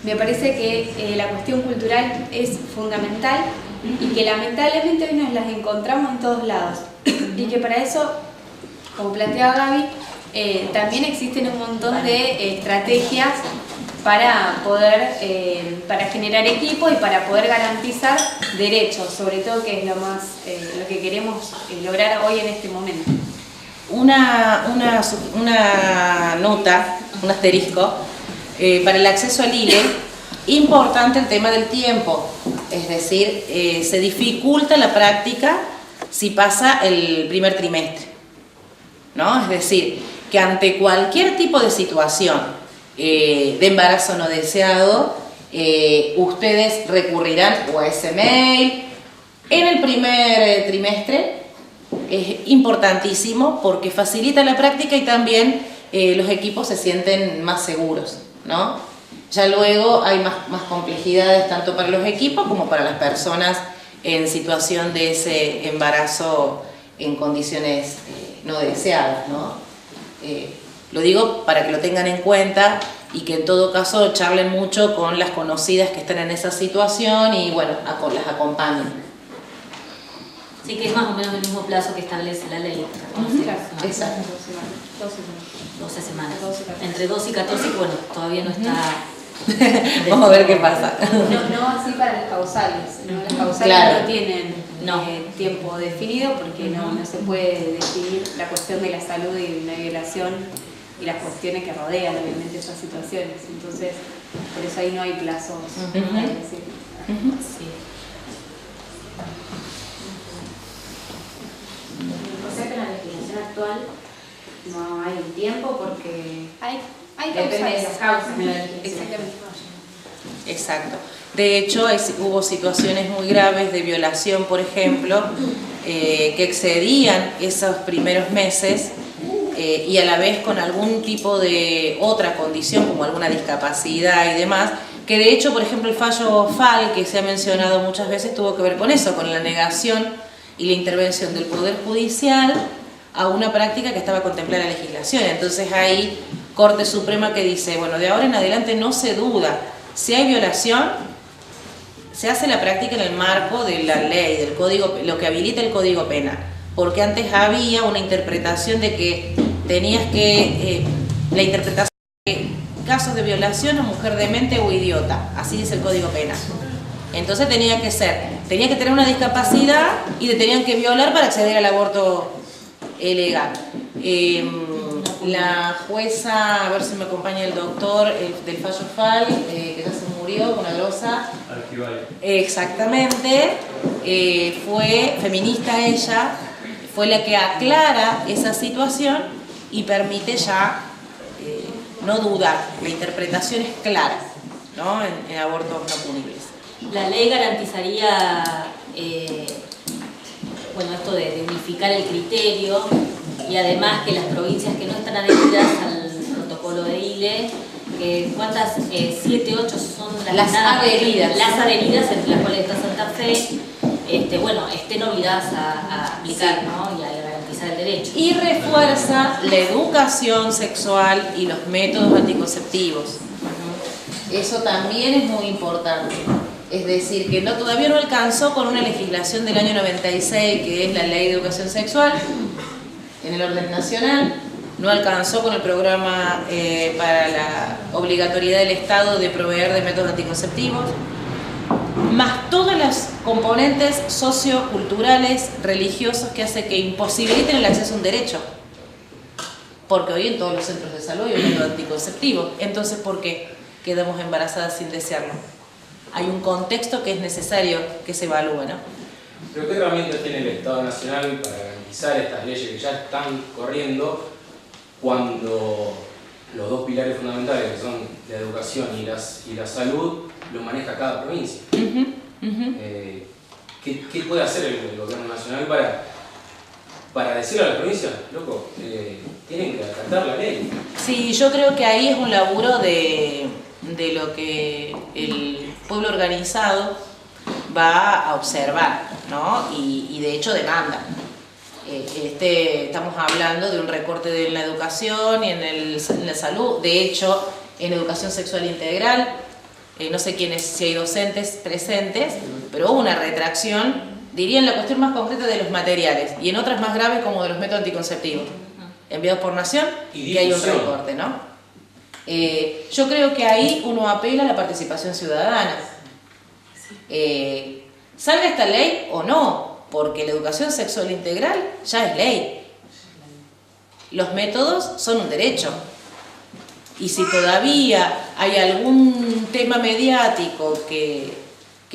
me parece que la cuestión cultural es fundamental y que lamentablemente hoy nos las encontramos en todos lados y que para eso, como planteaba Gaby, también existen un montón de estrategias para poder para generar equipo y para poder garantizar derechos, sobre todo, que es lo que queremos lograr hoy en este momento. Una nota, un asterisco, para el acceso al ILE, importante el tema del tiempo, es decir, se dificulta la práctica si pasa el primer trimestre, ¿no? Es decir, que ante cualquier tipo de situación de embarazo no deseado, ustedes recurrirán o a ese mail En el primer trimestre es importantísimo porque facilita la práctica y también los equipos se sienten más seguros, ¿no? Ya luego hay más complejidades tanto para los equipos como para las personas en situación de ese embarazo en condiciones no deseadas, ¿no? Lo digo para que lo tengan en cuenta y que en todo caso charlen mucho con las conocidas que están en esa situación y bueno, las acompañen. Sí, que es más o menos el mismo plazo que establece la ley. Exacto. 12 semanas. Entre 12 y 14, bueno, todavía no está... Vamos a ver qué pasa. No así para las causales, ¿no? Las causales Claro. no tienen tiempo definido porque no se puede definir la cuestión de la salud y una violación y las cuestiones que rodean obviamente esas situaciones. Entonces, por eso ahí no hay plazos. Sí. O sea que en la legislación actual no hay tiempo porque hay depende de las causas de la legislación. Exactamente. Exacto. De hecho, hubo situaciones muy graves de violación, por ejemplo, que excedían esos primeros meses y a la vez con algún tipo de otra condición, como alguna discapacidad y demás, que de hecho, por ejemplo, el fallo FAL, que se ha mencionado muchas veces, tuvo que ver con eso, con la negación y la intervención del Poder Judicial a una práctica que estaba contemplada en la legislación. Entonces hay Corte Suprema que dice, bueno, de ahora en adelante no se duda, si hay violación, se hace la práctica en el marco de la ley, del código, lo que habilita el Código Penal, porque antes había una interpretación de que tenías que, la interpretación de casos de violación a mujer demente o idiota, así dice el Código Penal. Entonces tenía que tener una discapacidad y te tenían que violar para acceder al aborto legal. La jueza, a ver si me acompaña el doctor, del fallo FAL, que ya se murió con la losa. Exactamente, fue feminista ella, fue la que aclara esa situación y permite ya no dudar, la interpretación es clara, ¿no? en abortos no punibles. La ley garantizaría, bueno, esto de unificar el criterio y además que las provincias que no están adheridas al protocolo de ILE, ¿cuántas? 7, 8 son las adheridas. Las adheridas, entre las cuales está Santa Fe, bueno, estén obligadas a aplicar, ¿no? Y a garantizar el derecho. Y refuerza la educación sexual y los métodos anticonceptivos. Eso también es muy importante. Es decir, que todavía no alcanzó con una legislación del año 96, que es la Ley de Educación Sexual, en el orden nacional, no alcanzó con el programa para la obligatoriedad del Estado de proveer de métodos anticonceptivos, más todas las componentes socioculturales, religiosos que hacen que imposibiliten el acceso a un derecho. Porque hoy en todos los centros de salud hay un método anticonceptivo. Entonces, ¿por qué quedamos embarazadas sin desearlo? Hay un contexto que es necesario que se evalúe, ¿no? ¿Pero qué herramientas tiene el Estado Nacional para garantizar estas leyes que ya están corriendo cuando los dos pilares fundamentales, que son la educación y la salud, lo maneja cada provincia? ¿Qué puede hacer el gobierno nacional para decirle a la provincia, loco, tienen que acatar la ley? Sí, yo creo que ahí es un laburo de lo que el pueblo organizado va a observar, ¿no? Y de hecho demanda. Estamos hablando de un recorte en la educación y en la salud, de hecho en educación sexual integral, no sé si hay docentes presentes, pero hubo una retracción, diría en la cuestión más concreta de los materiales y en otras más graves como de los métodos anticonceptivos enviados por Nación, que hay un recorte, ¿no? Yo creo que ahí uno apela a la participación ciudadana. Salga esta ley o no, porque la educación sexual integral ya es ley. Los métodos son un derecho. Y si todavía hay algún tema mediático que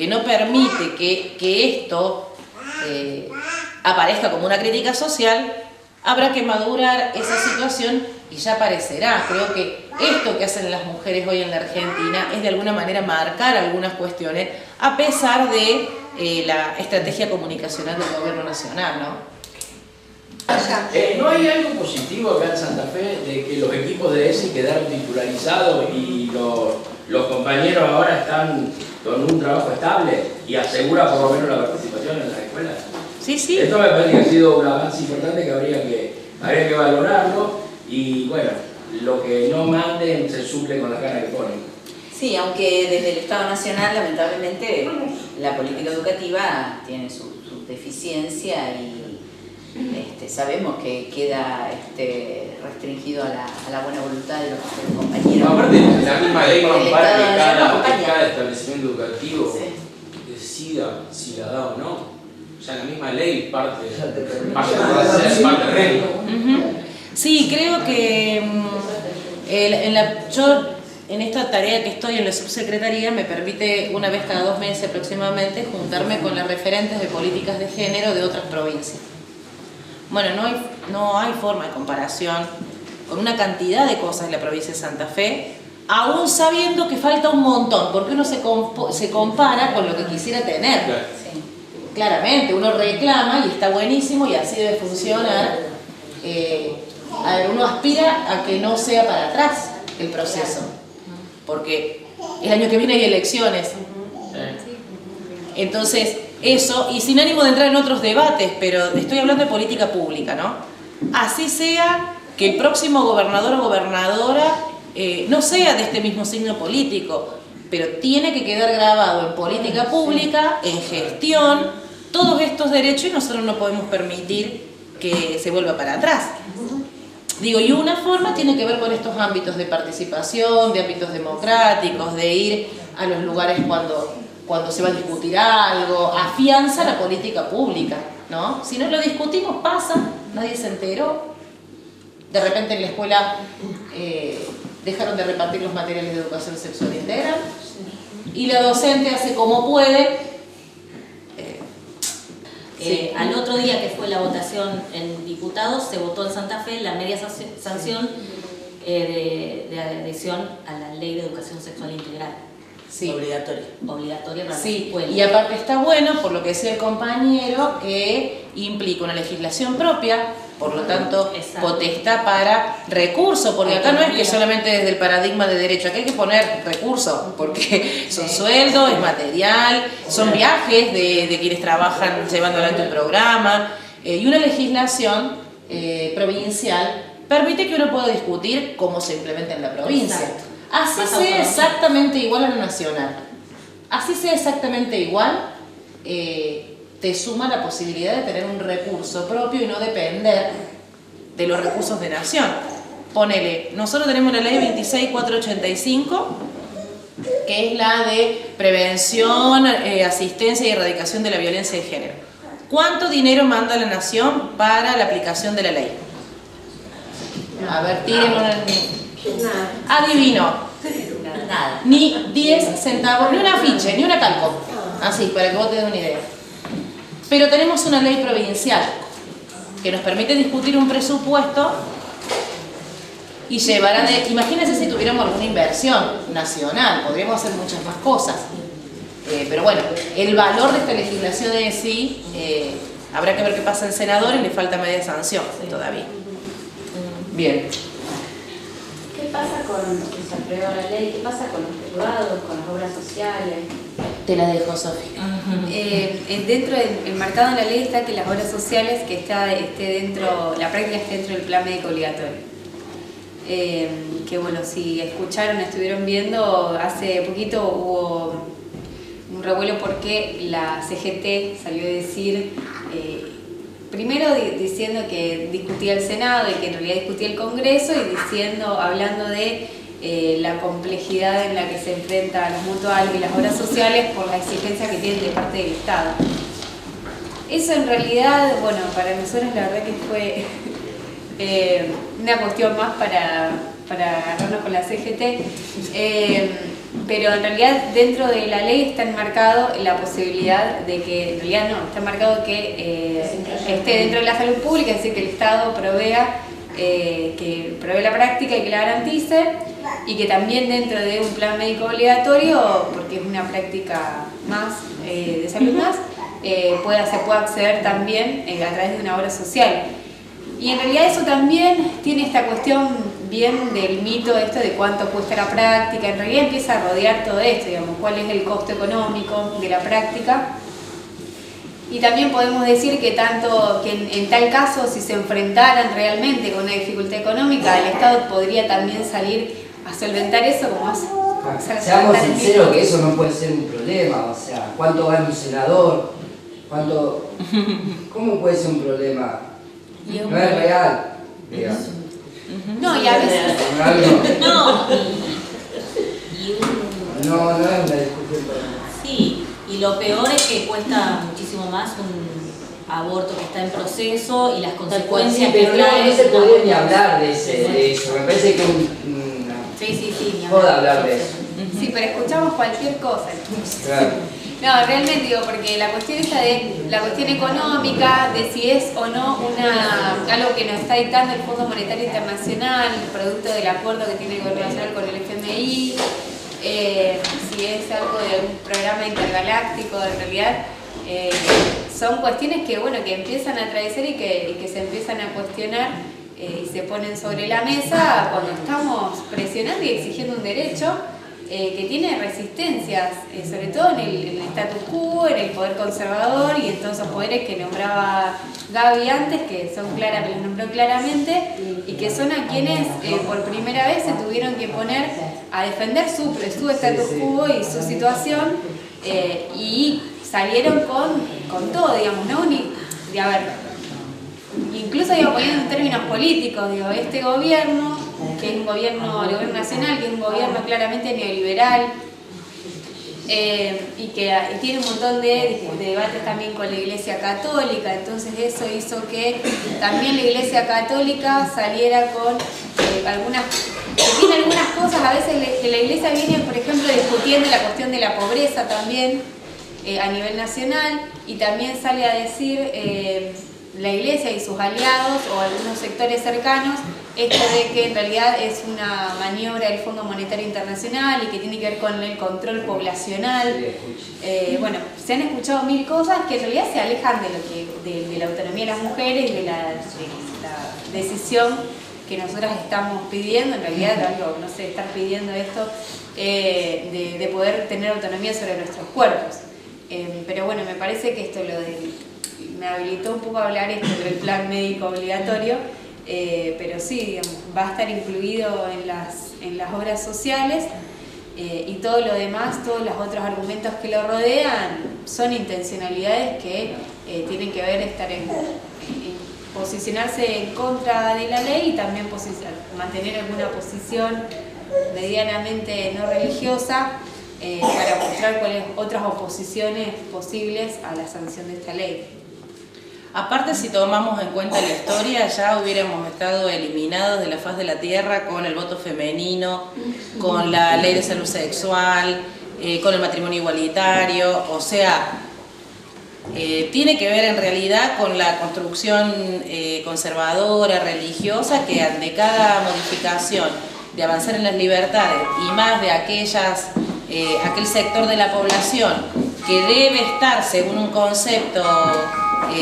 no permite que esto aparezca como una crítica social, habrá que madurar esa situación y ya aparecerá. Creo que esto que hacen las mujeres hoy en la Argentina es de alguna manera marcar algunas cuestiones, a pesar de la estrategia comunicacional del gobierno nacional, ¿no? ¿No hay algo positivo acá en Santa Fe de que los equipos de ESI quedaron titularizados y los compañeros ahora están con un trabajo estable y asegura por lo menos la participación en las escuelas? Sí, sí. Esto me parece que ha sido un avance importante que habría que valorarlo y bueno, lo que no manden se suple con las ganas que ponen. Sí, aunque desde el Estado Nacional lamentablemente la política educativa tiene su deficiencia y sabemos que queda restringido a la buena voluntad de los compañeros. Aparte, la misma ley compara que acompaña. cada establecimiento educativo decida si la da o no. O sea, la misma ley parte regla. Sí, creo que yo en esta tarea que estoy en la subsecretaría me permite una vez cada 2 meses aproximadamente juntarme con las referentes de políticas de género de otras provincias. Bueno, no hay forma de comparación con una cantidad de cosas en la provincia de Santa Fe, aún sabiendo que falta un montón, porque uno se compara con lo que quisiera tener. Sí. Claramente, uno reclama y está buenísimo y así debe funcionar. Uno aspira a que no sea para atrás el proceso, porque el año que viene hay elecciones. Entonces, eso, y sin ánimo de entrar en otros debates, pero estoy hablando de política pública, ¿no? Así sea que el próximo gobernador o gobernadora no sea de este mismo signo político, pero tiene que quedar grabado en política pública, en gestión, todos estos derechos, y nosotros no podemos permitir que se vuelva para atrás. Digo, y una forma tiene que ver con estos ámbitos de participación, de ámbitos democráticos, de ir a los lugares cuando se va a discutir algo, afianza la política pública, ¿no? Si no lo discutimos pasa, nadie se enteró, de repente en la escuela dejaron de repartir los materiales de educación sexual integral y la docente hace como puede. Al otro día que fue la votación en diputados, se votó en Santa Fe la media sanción de adhesión a la ley de educación sexual integral. Sí. Obligatoria para sí, las escuelas. Y aparte está bueno, por lo que decía el compañero, que implica una legislación propia, por lo tanto, potestad para recursos, porque acá no es que solamente desde el paradigma de derecho, acá hay que poner recursos, porque son sueldos, es material, son viajes de quienes trabajan llevando adelante el programa, y una legislación provincial permite que uno pueda discutir cómo se implementa en la provincia. Exacto. Así sea exactamente igual a lo nacional, así sea exactamente igual, te suma la posibilidad de tener un recurso propio y no depender de los recursos de nación. Ponele, nosotros tenemos la ley 26485, que es la de prevención, asistencia y erradicación de la violencia de género. ¿Cuánto dinero manda la nación para la aplicación de la ley? A ver, tiren una... Adivino. Nada. Ni 10 centavos, ni un afiche, ni una calco. Así, para que vos te des una idea. Pero tenemos una ley provincial que nos permite discutir un presupuesto y llevar adelante. Imagínense si tuviéramos alguna inversión nacional, podríamos hacer muchas más cosas. Pero bueno, el valor de esta legislación en sí, habrá que ver qué pasa en senador y le falta media sanción todavía. Bien. ¿Qué pasa con que se aprueba la ley? ¿Qué pasa con los privados, con las obras sociales? Te la dejo, Sofía. Dentro del marcado en la ley está que las obras sociales que la práctica esté dentro del plan médico obligatorio. Que bueno, si escucharon, estuvieron viendo, hace poquito hubo un revuelo porque la CGT salió a decir, primero diciendo que discutía el Senado y que en realidad discutía el Congreso, y hablando de la complejidad en la que se enfrentan las mutuales y las obras sociales por la exigencia que tienen de parte del Estado. Eso en realidad, bueno, para nosotros la verdad que fue una cuestión más para agarrarnos con la CGT, pero en realidad dentro de la ley está enmarcado la posibilidad de que, en realidad no, está enmarcado que esté dentro de la salud pública, es decir, que el Estado provea que provee la práctica y que la garantice, y que también dentro de un plan médico obligatorio, porque es una práctica más de salud más, se puede acceder también a través de una obra social. Y en realidad eso también tiene esta cuestión bien del mito esto de cuánto cuesta la práctica. En realidad empieza a rodear todo esto, digamos, cuál es el costo económico de la práctica. Y también podemos decir que en tal caso, si se enfrentaran realmente con una dificultad económica, el Estado podría también salir a solventar eso como hace. Seamos sinceros que eso no puede ser un problema, o sea, ¿cuánto gana un senador? ¿Cómo puede ser un problema? No es real, digamos. No, y a veces... No es una discusión para mí. Sí, y lo peor es que cuesta muchísimo más un aborto que está en proceso y las consecuencias pero que trae. no se podría ni hablar de eso, me parece que sí, puedo hablar de eso. Sí, pero escuchamos cualquier cosa. Claro. No, realmente digo, porque la cuestión esta de la cuestión económica, de si es o no algo que nos está dictando el Fondo Monetario Internacional, producto del acuerdo que tiene el Gobierno Nacional con el FMI, si es algo de algún programa intergaláctico, en realidad son cuestiones que, bueno, que empiezan a atravesar y que se empiezan a cuestionar y se ponen sobre la mesa cuando estamos presionando y exigiendo un derecho que tiene resistencias, sobre todo en el status quo, en el poder conservador y en todos esos poderes que nombraba Gaby antes, que los nombró claramente y que son a quienes por primera vez se tuvieron que poner a defender su status quo y su situación y salieron con todo, digamos, ¿no? Incluso poniendo en términos políticos, este gobierno, que es un gobierno, el gobierno nacional, que es un gobierno claramente neoliberal y que tiene un montón de debates también con la Iglesia Católica, entonces eso hizo que también la Iglesia Católica saliera con algunas cosas, a veces que la Iglesia viene, por ejemplo, discutiendo la cuestión de la pobreza también a nivel nacional, y también sale a decir la Iglesia y sus aliados o algunos sectores cercanos esto de que en realidad es una maniobra del Fondo Monetario Internacional y que tiene que ver con el control poblacional. Bueno, se han escuchado mil cosas que en realidad se alejan de la autonomía de las mujeres y de la decisión que nosotras estamos pidiendo, en realidad estar pidiendo esto de poder tener autonomía sobre nuestros cuerpos. Pero bueno, me parece que esto me habilitó un poco a hablar esto del plan médico obligatorio, pero sí, digamos, va a estar incluido en las obras sociales y todo lo demás, todos los otros argumentos que lo rodean son intencionalidades que tienen que ver en posicionarse en contra de la ley y también mantener alguna posición medianamente no religiosa para mostrar cuáles otras oposiciones posibles a la sanción de esta ley. Aparte, si tomamos en cuenta la historia, ya hubiéramos estado eliminados de la faz de la tierra con el voto femenino, con la ley de salud sexual, con el matrimonio igualitario, o sea, tiene que ver en realidad con la construcción conservadora, religiosa, que ante cada modificación de avanzar en las libertades y más de aquel sector de la población que debe estar según un concepto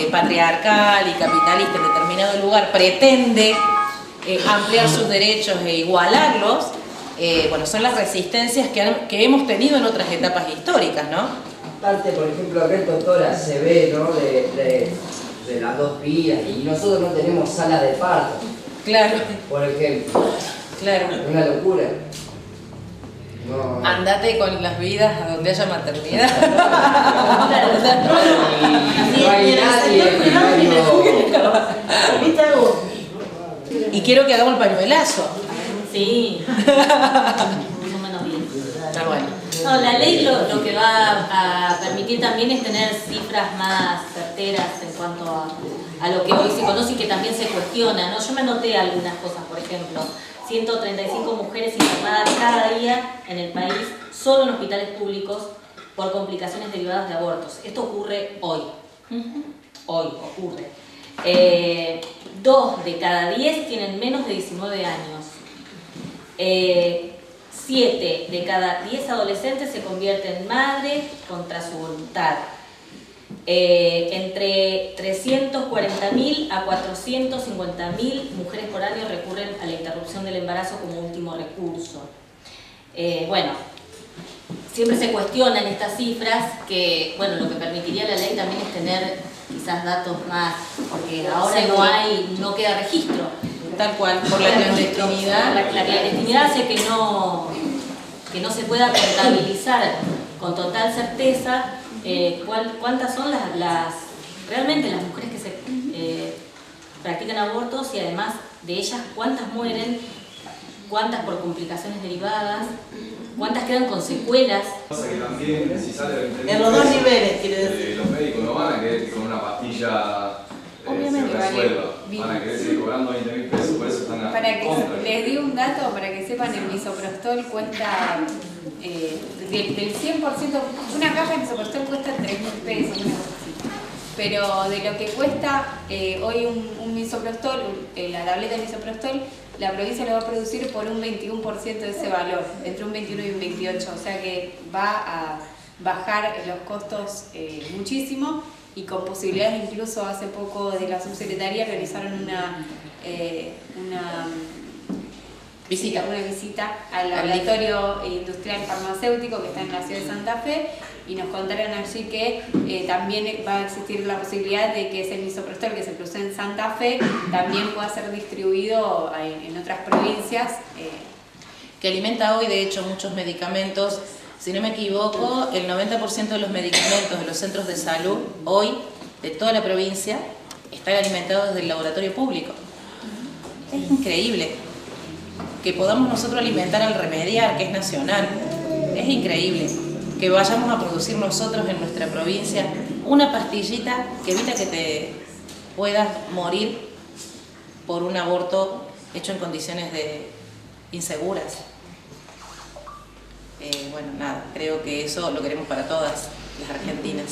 patriarcal y capitalista en determinado lugar, pretende ampliar sus derechos e igualarlos, bueno, son las resistencias que hemos tenido en otras etapas históricas, ¿no? Aparte, por ejemplo, acá en Totora se ve, ¿no?, de las dos vías, y nosotros no tenemos sala de parto. Claro. Por ejemplo. Claro. Una locura. No. Andate con las vidas a donde haya maternidad. No hay nadie. Y quiero que hagamos el pañuelazo. Sí. Más o menos bien. Está bueno. No, la ley lo que va a permitir también es tener cifras más certeras en cuanto a lo que hoy se conoce y que también se cuestiona, ¿no? Yo me anoté algunas cosas, por ejemplo, 135 mujeres internadas cada día en el país, solo en hospitales públicos, por complicaciones derivadas de abortos. Esto ocurre hoy. Hoy ocurre. 2 de cada 10 tienen menos de 19 años. 7 de cada 10 adolescentes se convierten en madres contra su voluntad. Entre 340.000 a 450.000 mujeres por año recurren a la interrupción del embarazo como último recurso. Bueno, siempre se cuestionan estas cifras, que bueno, lo que permitiría la ley también es tener quizás datos más, porque ahora no queda registro. Tal cual, por la clandestinidad. La clandestinidad hace que no se pueda contabilizar con total certeza cuántas son realmente las mujeres que se practican abortos, y además de ellas cuántas mueren, cuántas por complicaciones derivadas, cuántas quedan con secuelas. Pasa que también, si sale 20.000 en los dos niveles, quiere decir. Los médicos no van a querer que con una pastilla obviamente se resuelva. Van a querer seguir cobrando 20.000 pesos, por eso están para que contra. les digo un dato para que sepan, el misoprostol cuesta del 100%, una caja de misoprostol cuesta 3.000 pesos, una cosa así. Pero de lo que cuesta hoy un misoprostol, la tableta de misoprostol, la provincia lo va a producir por un 21% de ese valor, entre un 21 y un 28, o sea que va a bajar los costos muchísimo, y con posibilidades. Incluso hace poco de la subsecretaría realizaron una visita al laboratorio industrial farmacéutico que está en la ciudad de Santa Fe, y nos contaron allí que también va a existir la posibilidad de que ese misoprostol que se produce en Santa Fe también pueda ser distribuido en otras provincias. Que alimenta hoy, de hecho, muchos medicamentos. Si no me equivoco, el 90% de los medicamentos de los centros de salud hoy, de toda la provincia, están alimentados desde el laboratorio público. Es increíble que podamos nosotros alimentar al Remediar, que es nacional. Es increíble que vayamos a producir nosotros en nuestra provincia una pastillita que evita que te puedas morir por un aborto hecho en condiciones inseguras. Bueno, nada, creo que eso lo queremos para todas las argentinas.